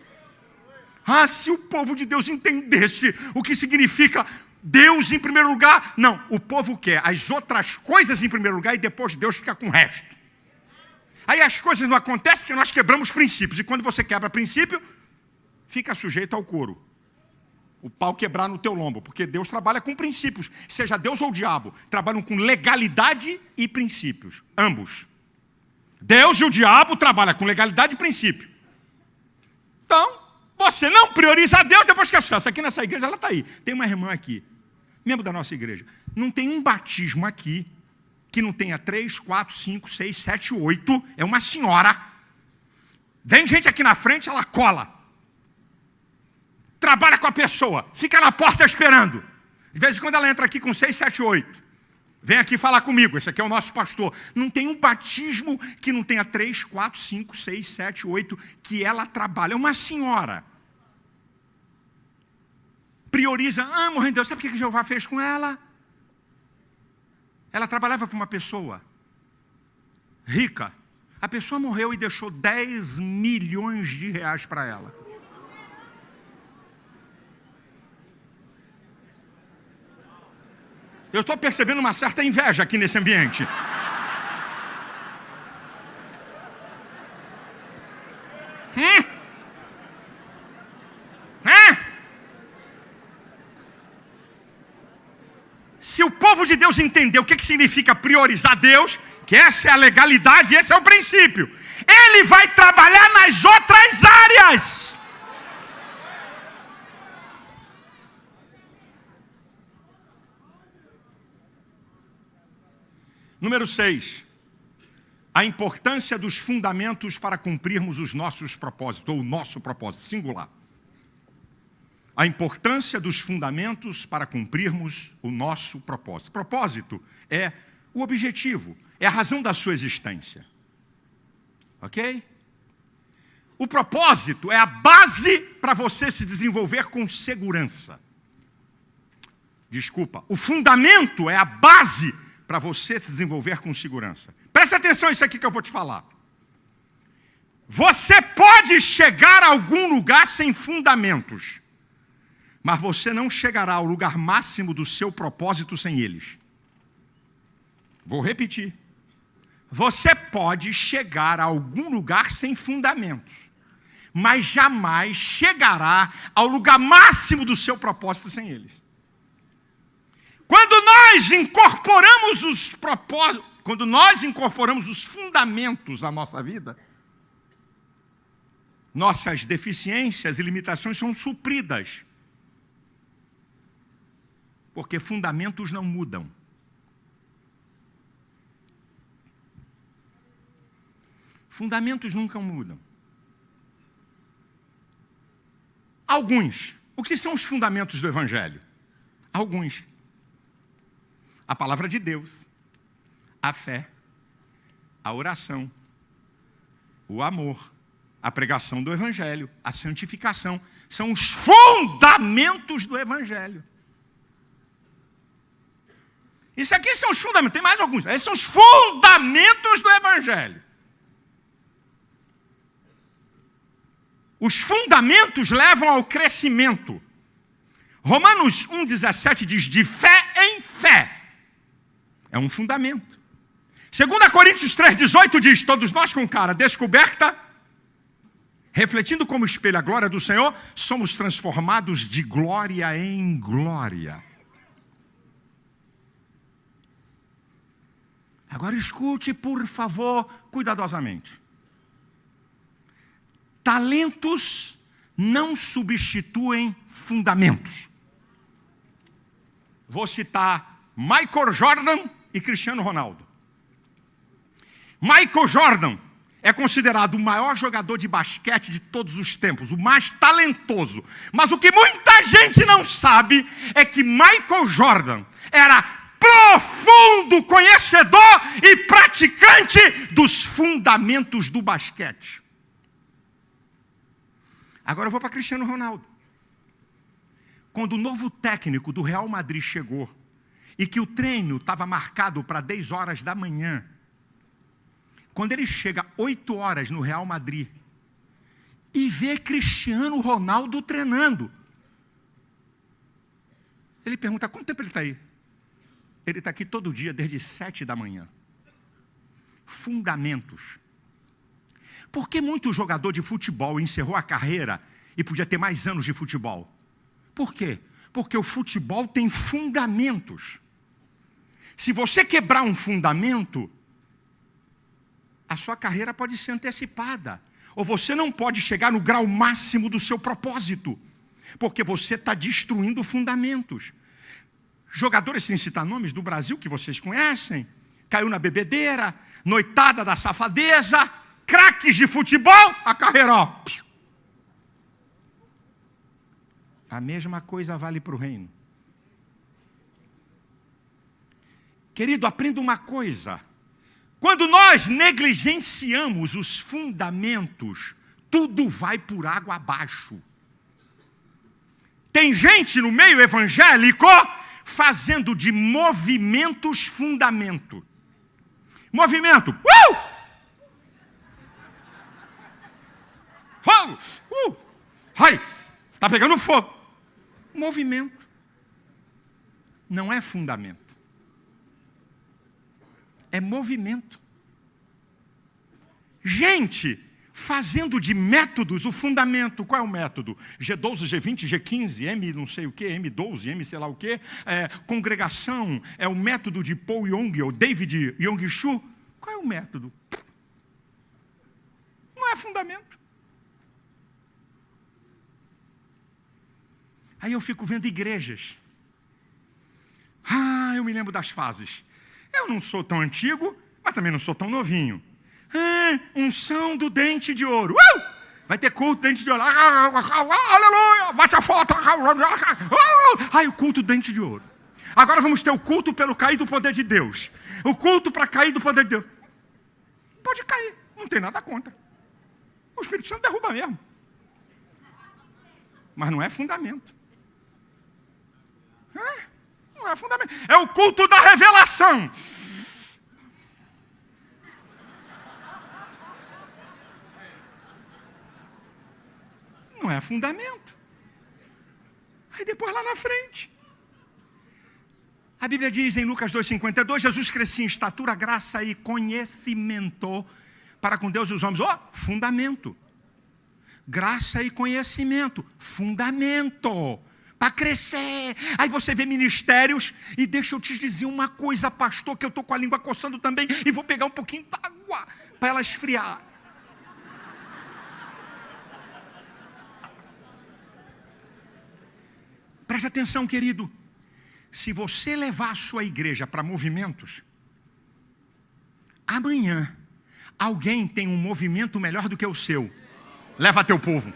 Ah, se o povo de Deus entendesse o que significa Deus em primeiro lugar. Não, o povo quer as outras coisas em primeiro lugar e depois Deus fica com o resto. Aí as coisas não acontecem porque nós quebramos princípios. E quando você quebra princípio, fica sujeito ao couro. O pau quebrar no teu lombo, porque Deus trabalha com princípios. Seja Deus ou o diabo, trabalham com legalidade e princípios. Ambos. Deus e o diabo trabalham com legalidade e princípio. Então, você não prioriza a Deus depois que é sucesso. Aqui nessa igreja, ela está aí. Tem uma irmã aqui, membro da nossa igreja. Não tem um batismo aqui que não tenha 3, 4, 5, 6, 7, 8. É uma senhora. Vem gente aqui na frente, ela cola. Trabalha com a pessoa, fica na porta esperando. De vez em quando ela entra aqui com 6, 7, 8. Vem aqui falar comigo, esse aqui é o nosso pastor. Não tem um batismo que não tenha 3, 4, 5, 6, 7, 8, que ela trabalha. É uma senhora. Prioriza, amo a Deus. Sabe o que Jeová fez com ela? Ela trabalhava para uma pessoa rica. A pessoa morreu e deixou 10 milhões de reais para ela. Eu estou percebendo uma certa inveja aqui nesse ambiente. Se o povo de Deus entender o que significa priorizar Deus, que essa é a legalidade, esse é o princípio, ele vai trabalhar nas outras áreas. Número 6. A importância dos fundamentos para cumprirmos os nossos propósitos, ou o nosso propósito, singular. A importância dos fundamentos para cumprirmos o nosso propósito. Propósito é o objetivo, é a razão da sua existência. Ok? O propósito é a base para você se desenvolver com segurança. Desculpa, o fundamento é a base para você se desenvolver com segurança. Presta atenção nisso aqui que eu vou te falar. Você pode chegar a algum lugar sem fundamentos, mas você não chegará ao lugar máximo do seu propósito sem eles. Vou repetir. Você pode chegar a algum lugar sem fundamentos, mas jamais chegará ao lugar máximo do seu propósito sem eles. Quando nós incorporamos os propósitos, quando nós incorporamos os fundamentos na nossa vida, nossas deficiências e limitações são supridas. Porque fundamentos não mudam. Fundamentos nunca mudam. Alguns. O que são os fundamentos do Evangelho? Alguns. A palavra de Deus, a fé, a oração, o amor, a pregação do Evangelho, a santificação, são os fundamentos do Evangelho. Isso aqui são os fundamentos, tem mais alguns, esses são os fundamentos do Evangelho. Os fundamentos levam ao crescimento. Romanos 1,17 diz, de fé em fé. É um fundamento. 2 Coríntios 3,18 diz, todos nós com cara descoberta, refletindo como espelho a glória do Senhor, somos transformados de glória em glória. Agora escute, por favor, cuidadosamente. Talentos não substituem fundamentos. Vou citar Michael Jordan e Cristiano Ronaldo. Michael Jordan é considerado o maior jogador de basquete de todos os tempos, o mais talentoso. Mas o que muita gente não sabe é que Michael Jordan era profundo conhecedor e praticante dos fundamentos do basquete. Agora eu vou para Cristiano Ronaldo. Quando o novo técnico do Real Madrid chegou e que o treino estava marcado para 10 horas da manhã, quando ele chega 8 horas no Real Madrid e vê Cristiano Ronaldo treinando, ele pergunta, quanto tempo ele está aí? Ele está aqui todo dia, desde 7 da manhã. Fundamentos. Por que muito jogador de futebol encerrou a carreira e podia ter mais anos de futebol? Por quê? Porque o futebol tem fundamentos. Se você quebrar um fundamento, a sua carreira pode ser antecipada. Ou você não pode chegar no grau máximo do seu propósito, porque você está destruindo fundamentos. Jogadores, sem citar nomes, do Brasil, que vocês conhecem, caiu na bebedeira, noitada da safadeza, craques de futebol, a carreira, ó. A mesma coisa vale para o reino. Querido, aprenda uma coisa. Quando nós negligenciamos os fundamentos, tudo vai por água abaixo. Tem gente no meio evangélico fazendo de movimentos fundamento. Movimento. Ai, está pegando fogo. Movimento. Não é fundamento. É movimento. Gente fazendo de métodos o fundamento. Qual é o método? G12, G20, G15, M não sei o que, M12, M sei lá o que. Congregação é o método de Paul Young ou David Yong-Shu. Qual é o método? Não é fundamento. Aí eu fico vendo igrejas. Eu me lembro das fases. Eu não sou tão antigo, mas também não sou tão novinho. Unção do dente de ouro. Vai ter culto dente de ouro. Aleluia! Bate a foto. O culto dente de ouro. Agora vamos ter o culto pelo cair do poder de Deus. O culto para cair do poder de Deus. Pode cair, não tem nada contra. O Espírito Santo derruba mesmo. Mas não é fundamento. Não é fundamento. É o culto da revelação. Não é fundamento. Aí depois lá na frente. A Bíblia diz em Lucas 2,52, Jesus crescia em estatura, graça e conhecimento para com Deus e os homens. Fundamento. Graça e conhecimento. Fundamento. Para crescer. Aí você vê ministérios, e deixa eu te dizer uma coisa, pastor, que eu estou com a língua coçando também, e vou pegar um pouquinho d'água para ela esfriar. Preste atenção, querido. Se você levar a sua igreja para movimentos, amanhã alguém tem um movimento melhor do que o seu. Leva teu povo.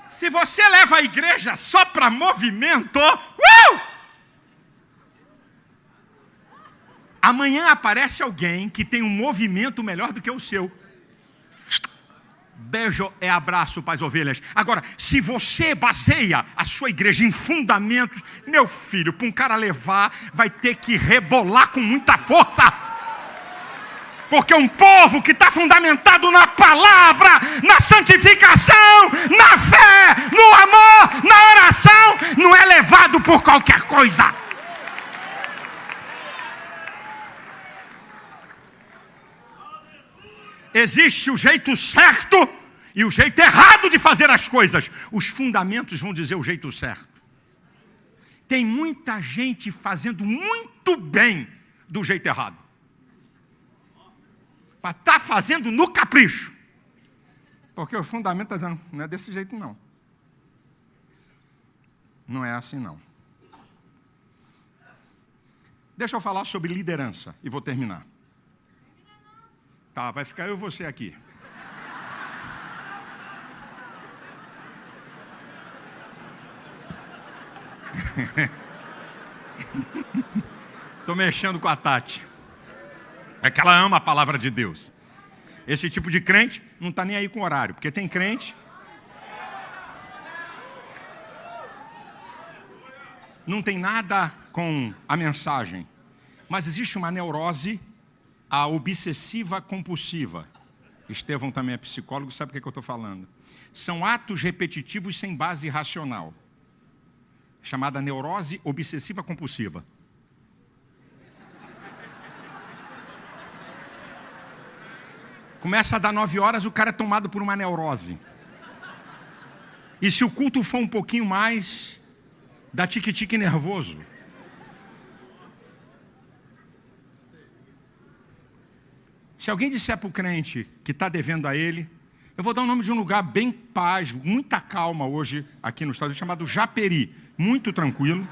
Se você leva a igreja só para movimento, amanhã aparece alguém que tem um movimento melhor do que o seu. Beijo é abraço para as ovelhas. Agora, se você baseia a sua igreja em fundamentos, meu filho, para um cara levar, vai ter que rebolar com muita força. Porque um povo que está fundamentado na palavra, na santificação, na fé, no amor, na oração, não é levado por qualquer coisa. Existe o jeito certo e o jeito errado de fazer as coisas. Os fundamentos vão dizer o jeito certo. Tem muita gente fazendo muito bem do jeito errado. Mas está fazendo no capricho. Porque o fundamento está dizendo, não é desse jeito não. Não é assim não. Deixa eu falar sobre liderança e vou terminar. Tá, vai ficar eu e você aqui. Estou mexendo com a Tati. É que ela ama a palavra de Deus. Esse tipo de crente não está nem aí com horário. Porque tem crente... não tem nada com a mensagem. Mas existe uma neurose, a obsessiva compulsiva. Estevão também é psicólogo, sabe o que eu estou falando. São atos repetitivos sem base racional. Chamada neurose obsessiva compulsiva. Começa a dar 9 horas, o cara é tomado por uma neurose. E se o culto for um pouquinho mais, dá tique-tique nervoso. Se alguém disser para o crente que está devendo a ele, eu vou dar o nome de um lugar bem paz, muita calma hoje aqui no estado, chamado Japeri. Muito tranquilo.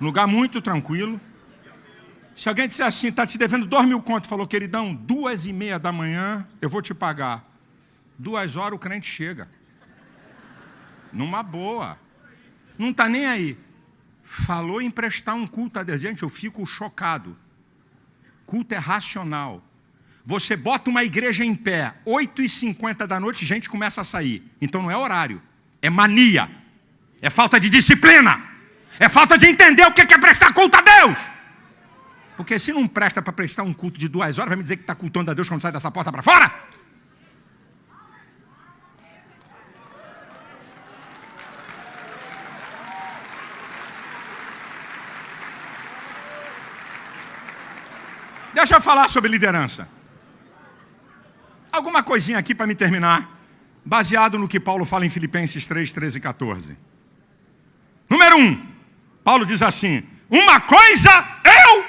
Um lugar muito tranquilo. Se alguém disser assim, está te devendo 2.000 contos, falou, queridão, 2:30 da manhã, eu vou te pagar. 2 horas o crente chega. Numa boa. Não está nem aí. falou em prestar um culto a Deus. Gente, eu fico chocado. Culto é racional. Você bota uma igreja em pé, 8h50 da noite, gente começa a sair. Então não é horário, é mania. É falta de disciplina. É falta de entender o que é prestar culto a Deus. Porque se não presta para prestar um culto de 2 horas, vai me dizer que está cultuando a Deus quando sai dessa porta para fora? Deixa eu falar sobre liderança. Alguma coisinha aqui para me terminar, baseado no que Paulo fala em Filipenses 3, 13 e 14. Número 1, Paulo diz assim: uma coisa eu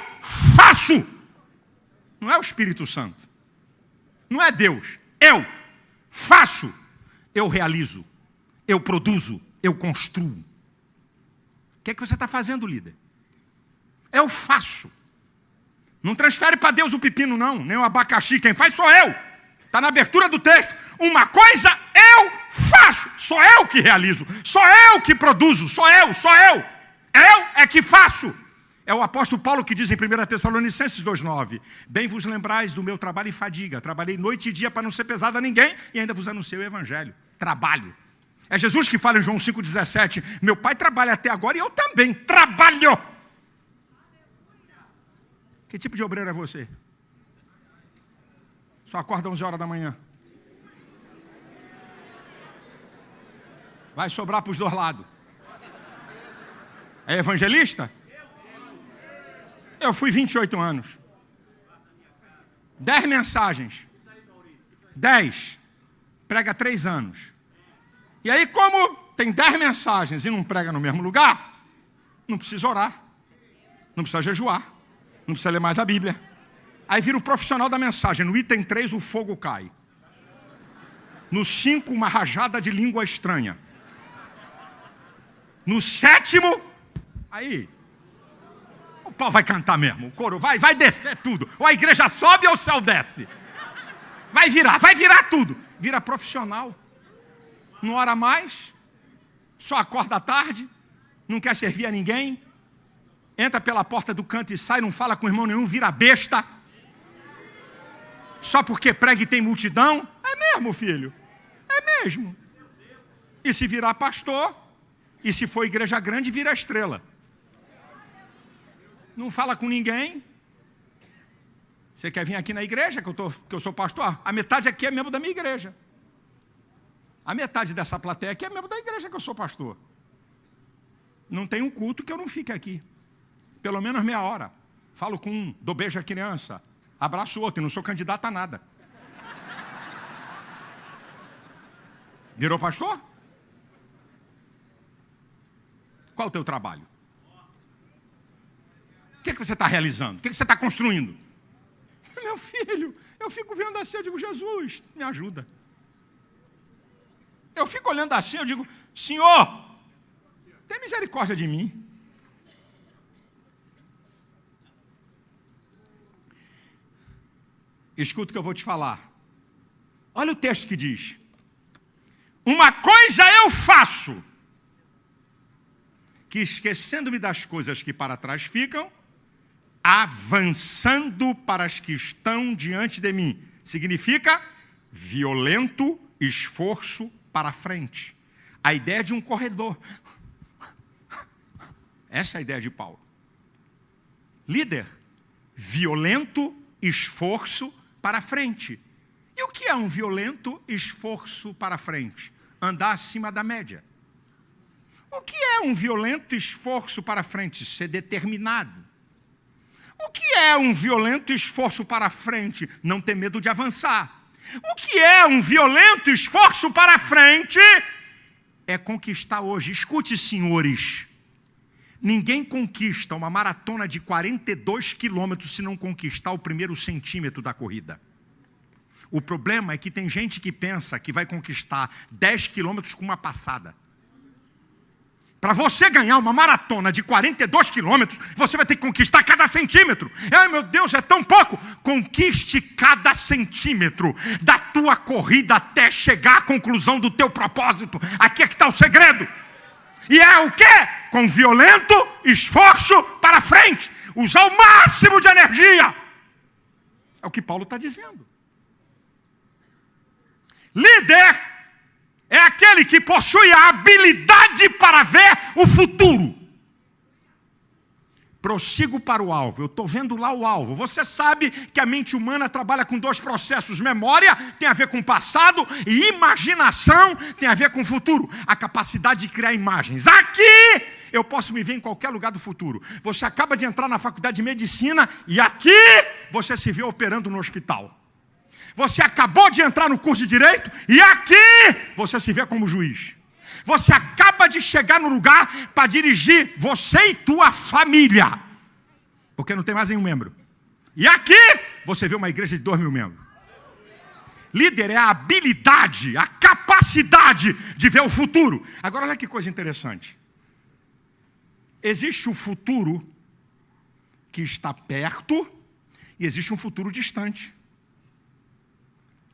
faço. Não é o Espírito Santo, não é Deus, eu faço, eu realizo, eu produzo, eu construo. O que é que você está fazendo, líder? Eu faço. Não transfere para Deus o pepino não, nem o abacaxi, quem faz sou eu. Está na abertura do texto. Uma coisa eu faço. Sou eu que realizo. Sou eu que produzo. Sou eu. Eu é que faço. É o apóstolo Paulo que diz em 1 Tessalonicenses 2,9. Bem vos lembrais do meu trabalho em fadiga. Trabalhei noite e dia para não ser pesado a ninguém e ainda vos anunciei o evangelho. Trabalho. É Jesus que fala em João 5,17. Meu pai trabalha até agora e eu também trabalho. Que tipo de obreiro é você? Só acorda 11 horas da manhã. Vai sobrar para os dois lados. É evangelista? Eu fui 28 anos. 10 mensagens. 10. Prega 3 anos. E aí, como tem 10 mensagens e não prega no mesmo lugar, não precisa orar. Não precisa jejuar. Não precisa ler mais a Bíblia. Aí vira o profissional da mensagem. No item 3, o fogo cai. No 5, uma rajada de língua estranha. No 7º, aí, o pau vai cantar mesmo. O coro vai descer tudo. Ou a igreja sobe ou o céu desce. Vai virar tudo. Vira profissional. Não ora mais. Só acorda à tarde. Não quer servir a ninguém. Entra pela porta do canto e sai, não fala com irmão nenhum, vira besta. Só porque prega e tem multidão? É mesmo, filho. É mesmo. E se virar pastor, e se for igreja grande, vira estrela. Não fala com ninguém. Você quer vir aqui na igreja, que eu sou pastor? A metade aqui é membro da minha igreja. A metade dessa plateia aqui é membro da igreja que eu sou pastor. Não tem um culto que eu não fique aqui. Pelo menos meia hora. Falo com um, dou beijo à criança, abraço o outro, e não sou candidato a nada. Virou pastor? Qual o teu trabalho? O que você está realizando? O que você está construindo? Meu filho, eu fico vendo assim, eu digo, Jesus, me ajuda. Eu fico olhando assim, eu digo, Senhor, tem misericórdia de mim. Escuta o que eu vou te falar. Olha o texto que diz. Uma coisa eu faço, que esquecendo-me das coisas que para trás ficam, avançando para as que estão diante de mim. Significa violento esforço para frente. A ideia de um corredor. Essa é a ideia de Paulo. Líder, violento esforço para frente. E o que é um violento esforço para frente? Andar acima da média. O que é um violento esforço para frente? Ser determinado. O que é um violento esforço para frente? Não ter medo de avançar. O que é um violento esforço para frente? É conquistar hoje. Escute, senhores. Ninguém conquista uma maratona de 42 quilômetros se não conquistar o primeiro centímetro da corrida. O problema é que tem gente que pensa que vai conquistar 10 quilômetros com uma passada. Para você ganhar uma maratona de 42 quilômetros, você vai ter que conquistar cada centímetro. Ai, meu Deus, é tão pouco. Conquiste cada centímetro da tua corrida até chegar à conclusão do teu propósito. Aqui é que está o segredo. E é o quê? Com violento esforço para frente, usar o máximo de energia. É o que Paulo está dizendo. Líder é aquele que possui a habilidade para ver o futuro. Prossigo para o alvo. Eu estou vendo lá o alvo. Você sabe que a mente humana trabalha com dois processos. Memória tem a ver com o passado e imaginação tem a ver com o futuro. A capacidade de criar imagens. Aqui eu posso me ver em qualquer lugar do futuro. Você acaba de entrar na faculdade de medicina e aqui você se vê operando no hospital. Você acabou de entrar no curso de direito e aqui você se vê como juiz. Você acaba de chegar no lugar para dirigir você e tua família. Porque não tem mais nenhum membro. E aqui você vê uma igreja de 2.000 membros. Líder é a habilidade, a capacidade de ver o futuro. Agora olha que coisa interessante. Existe um futuro que está perto e existe um futuro distante.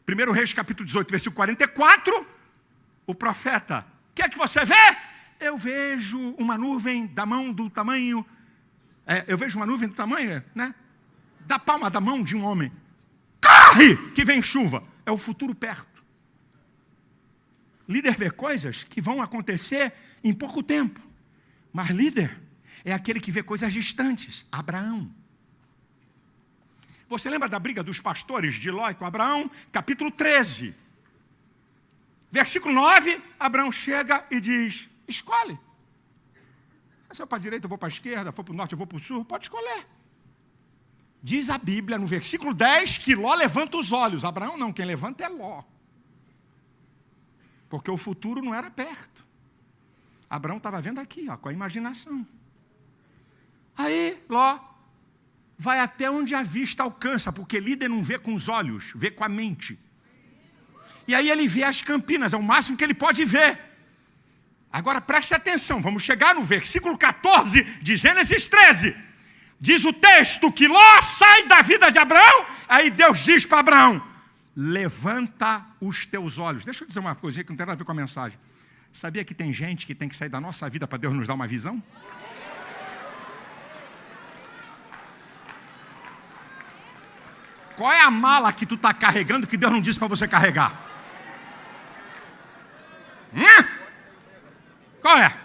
1 Reis capítulo 18, versículo 44, o profeta: o que é que você vê? Eu vejo uma nuvem da mão do tamanho, eu vejo uma nuvem do tamanho, né? Da palma da mão de um homem. Corre, que vem chuva. É o futuro perto. Líder vê coisas que vão acontecer em pouco tempo. Mas líder é aquele que vê coisas distantes. Abraão. Você lembra da briga dos pastores de Ló com Abraão? Capítulo 13. Versículo 9, Abraão chega e diz: escolhe. Se eu para a direita, eu vou para a esquerda, for para o norte, eu vou para o sul, pode escolher. Diz a Bíblia, no versículo 10, que Ló levanta os olhos. Abraão não, quem levanta é Ló. Porque o futuro não era perto. Abraão estava vendo aqui, ó, com a imaginação. Aí, Ló vai até onde a vista alcança, porque líder não vê com os olhos, vê com a mente. E aí ele vê as Campinas, é o máximo que ele pode ver. Agora preste atenção, vamos chegar no versículo 14 de Gênesis 13. Diz o texto que Ló sai da vida de Abraão, aí Deus diz para Abraão: levanta os teus olhos. Deixa eu dizer uma coisa que não tem nada a ver com a mensagem. Sabia que tem gente que tem que sair da nossa vida para Deus nos dar uma visão? Qual é a mala que tu está carregando que Deus não disse para você carregar? Qual é?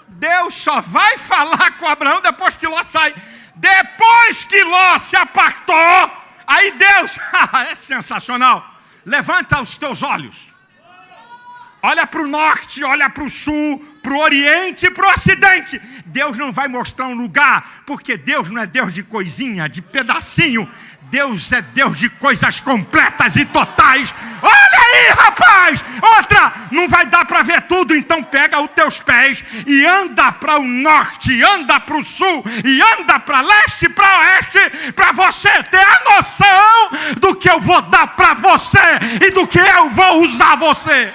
Deus só vai falar com Abraão depois que Ló sai. Depois que Ló se apartou, aí Deus, é sensacional, levanta os teus olhos. Olha para o norte, olha para o sul, para o oriente e para o ocidente. Deus não vai mostrar um lugar, porque Deus não é Deus de coisinha, de pedacinho. Deus é Deus de coisas completas e totais. Olha aí, rapaz! Outra, não vai dar para ver tudo, então pega os teus pés e anda para o norte, anda para o sul, e anda para leste e para oeste, para você ter a noção do que eu vou dar para você e do que eu vou usar você.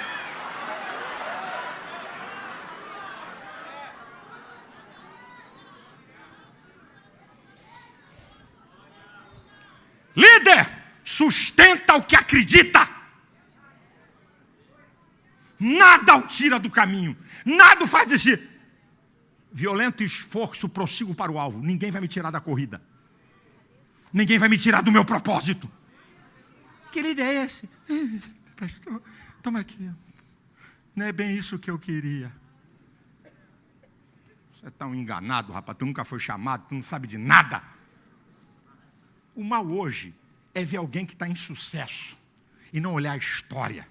Líder sustenta o que acredita. Nada o tira do caminho. Nada o faz esse violento esforço, prossigo para o alvo. Ninguém vai me tirar da corrida. Ninguém vai me tirar do meu propósito. Que líder é esse? Pastor, toma aqui. Não é bem isso que eu queria. Você está um enganado, rapaz. Tu nunca foi chamado, tu não sabe de nada. O mal hoje é ver alguém que está em sucesso e não olhar a história.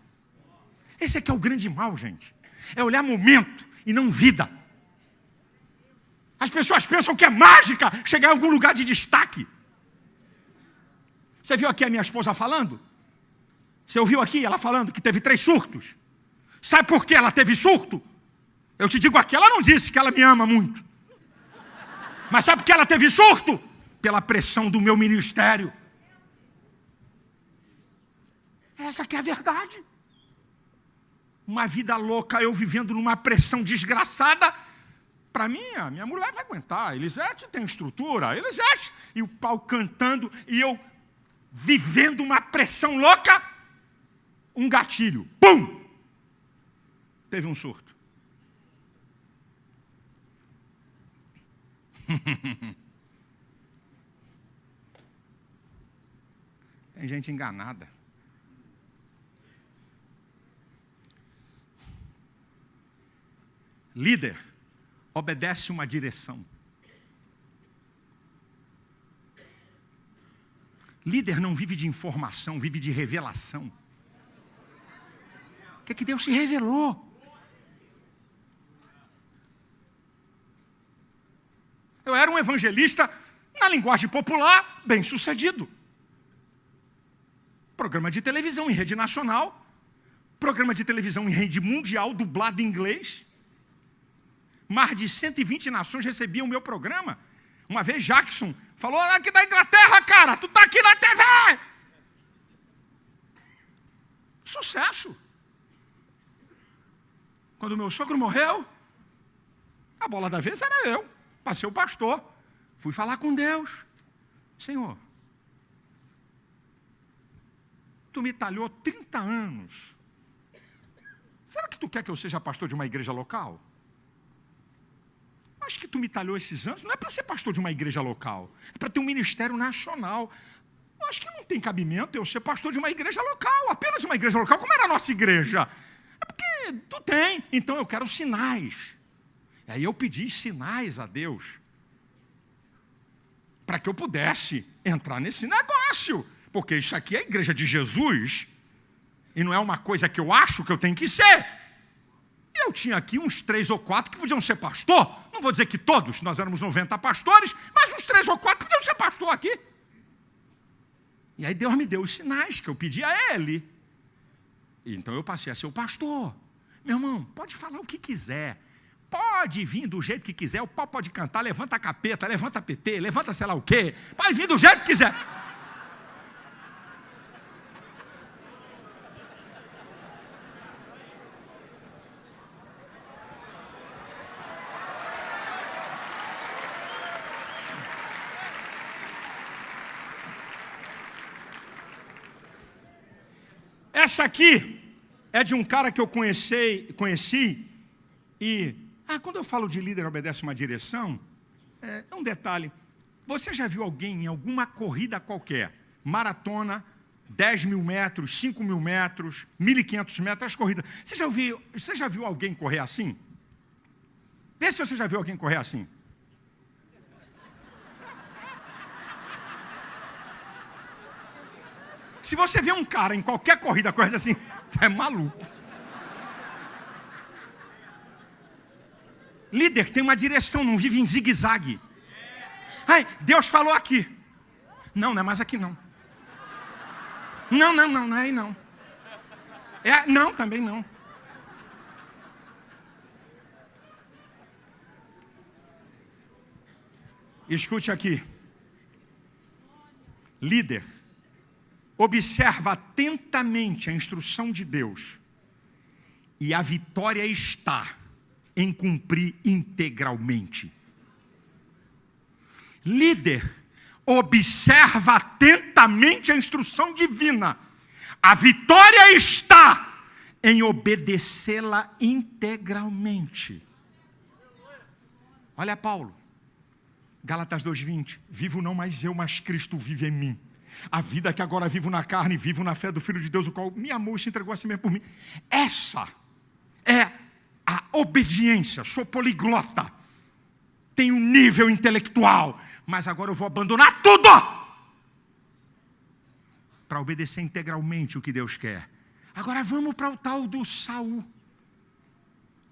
Esse é que é o grande mal, gente. É olhar momento e não vida. As pessoas pensam que é mágica chegar em algum lugar de destaque. Você viu aqui a minha esposa falando? Você ouviu aqui ela falando que teve 3 surtos? Sabe por que ela teve surto? Eu te digo aqui, ela não disse que ela me ama muito. Mas sabe por que ela teve surto? Pela pressão do meu ministério. Essa que é a verdade. Uma vida louca, eu vivendo numa pressão desgraçada. Para mim, a minha mulher vai aguentar. Elisete tem estrutura, Elisete. E o pau cantando, e eu vivendo uma pressão louca. Um gatilho, pum! Teve um surto. Tem gente enganada. Líder obedece uma direção. Líder não vive de informação, vive de revelação. O que é que Deus te revelou? Eu era um evangelista, na linguagem popular, bem-sucedido. Programa de televisão em rede nacional, programa de televisão em rede mundial, dublado em inglês. Mais de 120 nações recebiam o meu programa. Uma vez Jackson falou, aqui da Inglaterra, cara, tu tá aqui na TV. Sucesso. Quando meu sogro morreu, a bola da vez era eu. Passei o pastor. Fui falar com Deus. Senhor, tu me talhou 30 anos. Será que tu quer que eu seja pastor de uma igreja local? Acho que tu me talhou esses anos, não é para ser pastor de uma igreja local, é para ter um ministério nacional. Acho que não tem cabimento eu ser pastor de uma igreja local, apenas uma igreja local, como era a nossa igreja. É porque tu tem, então eu quero sinais. E aí eu pedi sinais a Deus, para que eu pudesse entrar nesse negócio, porque isso aqui é a igreja de Jesus, e não é uma coisa que eu acho que eu tenho que ser. Eu tinha aqui uns 3 ou 4 que podiam ser pastor. Não vou dizer que todos, nós éramos 90 pastores, mas uns 3 ou 4 podiam ser pastor aqui. E aí Deus me deu os sinais que eu pedi a Ele. Então eu passei a ser o pastor. Meu irmão, pode falar o que quiser. Pode vir do jeito que quiser. O pau pode cantar, levanta a capeta, levanta PT, levanta sei lá o quê. Pode vir do jeito que quiser. Essa aqui é de um cara que eu conheci e, quando eu falo de líder obedece uma direção, é um detalhe. Você já viu alguém em alguma corrida qualquer, maratona, 10 mil metros, 5 mil metros, 1.500 metros, as corridas. Você já viu alguém correr assim? Vê se você já viu alguém correr assim. Se você vê um cara em qualquer corrida, coisa assim, é maluco. Líder tem uma direção, não vive em zigue-zague. Ai, Deus falou aqui. Não é mais aqui não. Não é aí não. Não, também não. Escute aqui. Líder observa atentamente a instrução de Deus e a vitória está em cumprir integralmente. Líder observa atentamente a instrução divina. A vitória está em obedecê-la integralmente. Olha Paulo, Gálatas 2:20. Vivo não mais eu, mas Cristo vive em mim. A vida que agora vivo na carne, vivo na fé do Filho de Deus, o qual me amou e se entregou a si mesmo por mim. Essa é a obediência. Sou poliglota, tenho um nível intelectual, mas agora eu vou abandonar tudo para obedecer integralmente o que Deus quer. Agora vamos para o tal do Saul.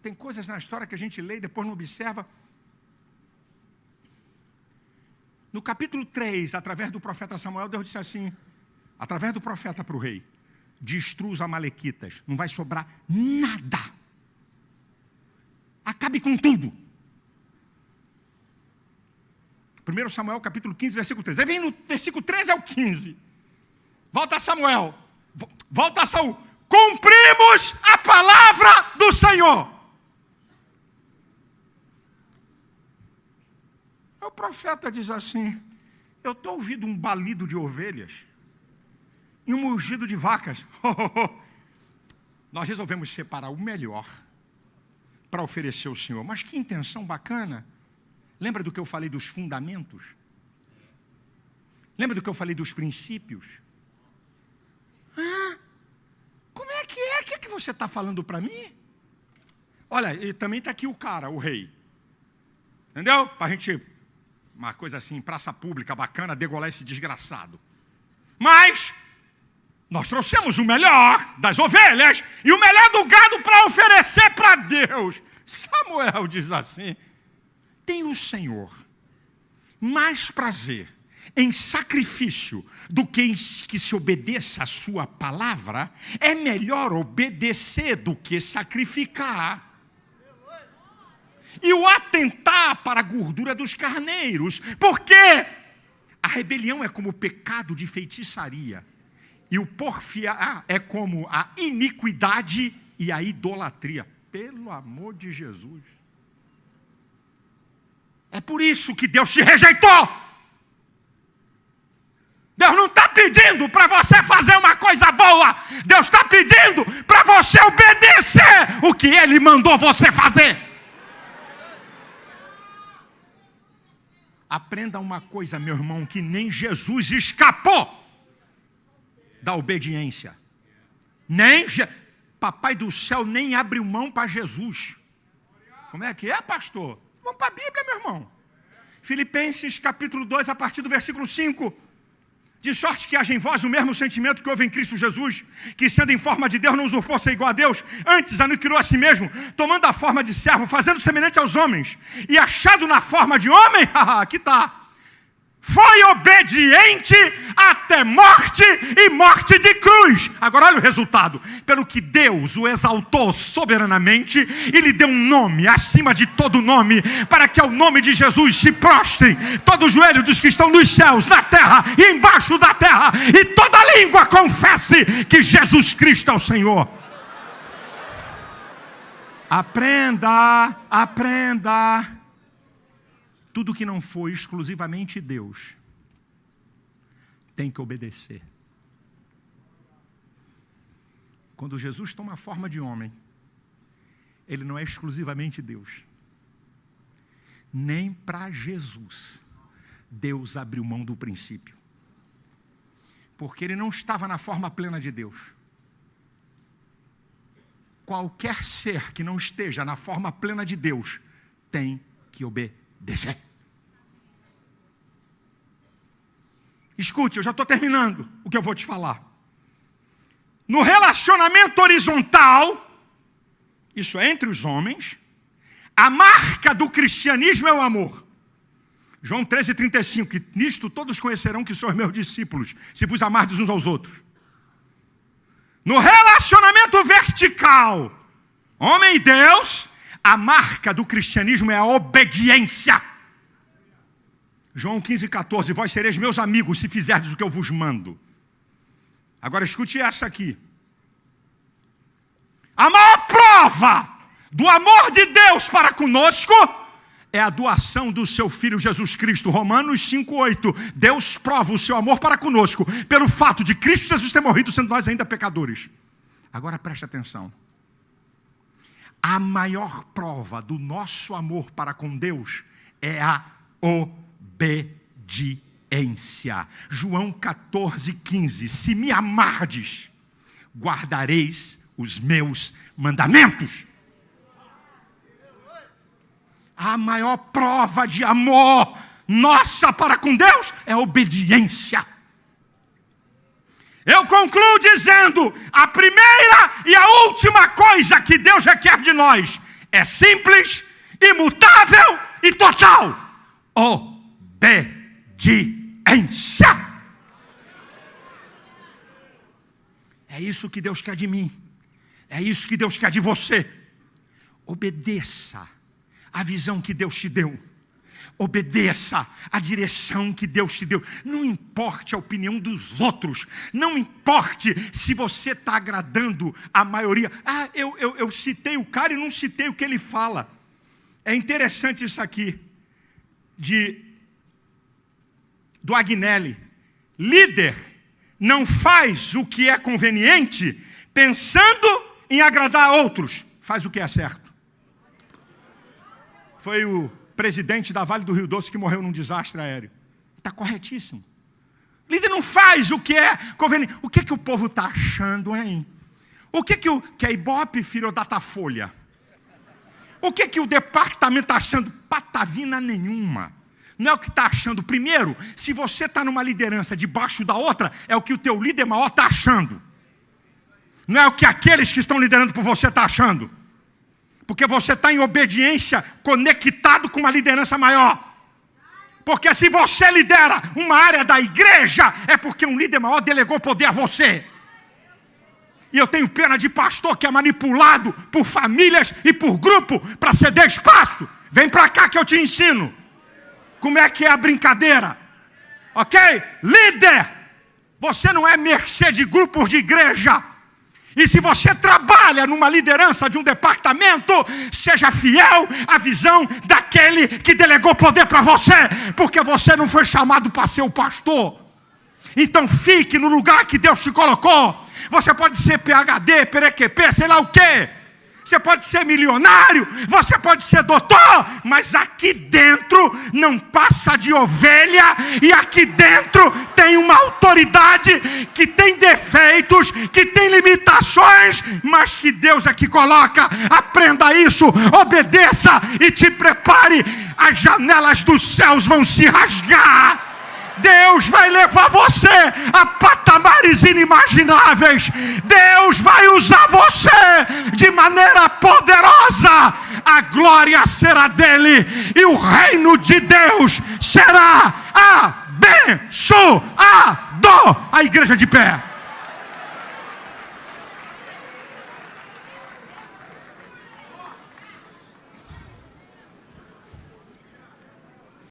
Tem coisas na história que a gente lê e depois não observa. No capítulo 3, através do profeta Samuel, Deus disse assim, através do profeta para o rei, destrua os amalequitas, não vai sobrar nada. Acabe com tudo. 1 Samuel, capítulo 15, versículo 13. Aí vem no versículo 13 ao 15. Volta a Samuel. Volta a Saul. Cumprimos a palavra do Senhor. O profeta diz assim, eu estou ouvindo um balido de ovelhas e um mugido de vacas. Nós resolvemos separar o melhor para oferecer ao Senhor. Mas que intenção bacana. Lembra do que eu falei dos fundamentos? Lembra do que eu falei dos princípios? Como é que é? O que é que você está falando para mim? Olha, e também está aqui o cara, o rei. Entendeu? Para a gente, uma coisa assim, praça pública, bacana, degolar esse desgraçado. Mas nós trouxemos o melhor das ovelhas e o melhor do gado para oferecer para Deus. Samuel diz assim: tem o Senhor mais prazer em sacrifício do que em que se obedeça a sua palavra? É melhor obedecer do que sacrificar. E o atentar para a gordura dos carneiros, porque a rebelião é como o pecado de feitiçaria, e o porfiar é como a iniquidade e a idolatria. Pelo amor de Jesus. É por isso que Deus te rejeitou. Deus não está pedindo para você fazer uma coisa boa. Deus está pedindo para você obedecer o que Ele mandou você fazer. Aprenda uma coisa, meu irmão, que nem Jesus escapou da obediência. Papai do céu nem abriu mão para Jesus. Como é que é, pastor? Vamos para a Bíblia, meu irmão. Filipenses capítulo 2, a partir do versículo 5. De sorte que haja em vós o mesmo sentimento que houve em Cristo Jesus, que sendo em forma de Deus não usurpou ser igual a Deus, antes aniquilou a si mesmo, tomando a forma de servo, fazendo semelhante aos homens, e achado na forma de homem, aqui está, foi obediente até morte e morte de cruz. Agora olha o resultado. Pelo que Deus o exaltou soberanamente e lhe deu um nome acima de todo nome, para que ao nome de Jesus se prostrem todo o joelho dos que estão nos céus, na terra e embaixo da terra, e toda língua confesse que Jesus Cristo é o Senhor. Aprenda. Tudo que não for exclusivamente Deus, tem que obedecer. Quando Jesus toma a forma de homem, Ele não é exclusivamente Deus. Nem para Jesus, Deus abriu mão do princípio. Porque Ele não estava na forma plena de Deus. Qualquer ser que não esteja na forma plena de Deus, tem que obedecer. Escute, eu já estou terminando o que eu vou te falar. No relacionamento horizontal, isso é entre os homens, a marca do cristianismo é o amor. João 13,35, que nisto todos conhecerão que sois meus discípulos, se vos amardes uns aos outros. No relacionamento vertical, homem e Deus, a marca do cristianismo é a obediência. João 15,14, vós sereis meus amigos se fizerdes o que eu vos mando. Agora escute essa aqui. A maior prova do amor de Deus para conosco é a doação do seu Filho Jesus Cristo. Romanos 5,8. Deus prova o seu amor para conosco pelo fato de Cristo Jesus ter morrido sendo nós ainda pecadores. Agora preste atenção. A maior prova do nosso amor para com Deus é a obediência. João 14,15. Se me amardes, guardareis os meus mandamentos. A maior prova de amor nossa para com Deus é a obediência. Eu concluo dizendo, a primeira e a última coisa que Deus requer de nós é simples, imutável e total: obediência. É isso que Deus quer de mim. É isso que Deus quer de você. Obedeça a visão que Deus te deu. Obedeça a direção que Deus te deu. Não importe a opinião dos outros. Não importe se você está agradando a maioria. Eu citei o cara e não citei o que ele fala. É interessante isso aqui. Do Agnelli. Líder não faz o que é conveniente pensando em agradar a outros. Faz o que é certo. Foi o presidente da Vale do Rio Doce que morreu num desastre aéreo. Está corretíssimo. Líder não faz o que é conveniente. O que o povo está achando, hein? O que a Ibope, filho da Datafolha? O que o departamento está achando? Patavina nenhuma. Não é o que está achando. Primeiro, se você está numa liderança debaixo da outra, é o que o teu líder maior está achando. Não é o que aqueles que estão liderando por você estão achando. Porque você está em obediência, conectado com uma liderança maior. Porque se você lidera uma área da igreja, é porque um líder maior delegou poder a você. E eu tenho pena de pastor que é manipulado por famílias e por grupo para ceder espaço. Vem para cá que eu te ensino como é que é a brincadeira. Ok? Líder, você não é mercê de grupos de igreja. E se você trabalha numa liderança de um departamento, seja fiel à visão daquele que delegou poder para você, porque você não foi chamado para ser o pastor. Então fique no lugar que Deus te colocou. Você pode ser PhD, perequepê, sei lá o quê. Você pode ser milionário, você pode ser doutor, mas aqui dentro não passa de ovelha, e aqui dentro tem uma autoridade que tem defeitos, que tem limitações, mas que Deus aqui coloca. Aprenda isso, obedeça e te prepare. As janelas dos céus vão se rasgar. Deus vai levar você a patamares inimagináveis. Deus vai usar você de maneira poderosa. A glória será dele e o reino de Deus será abençoado. A igreja de pé.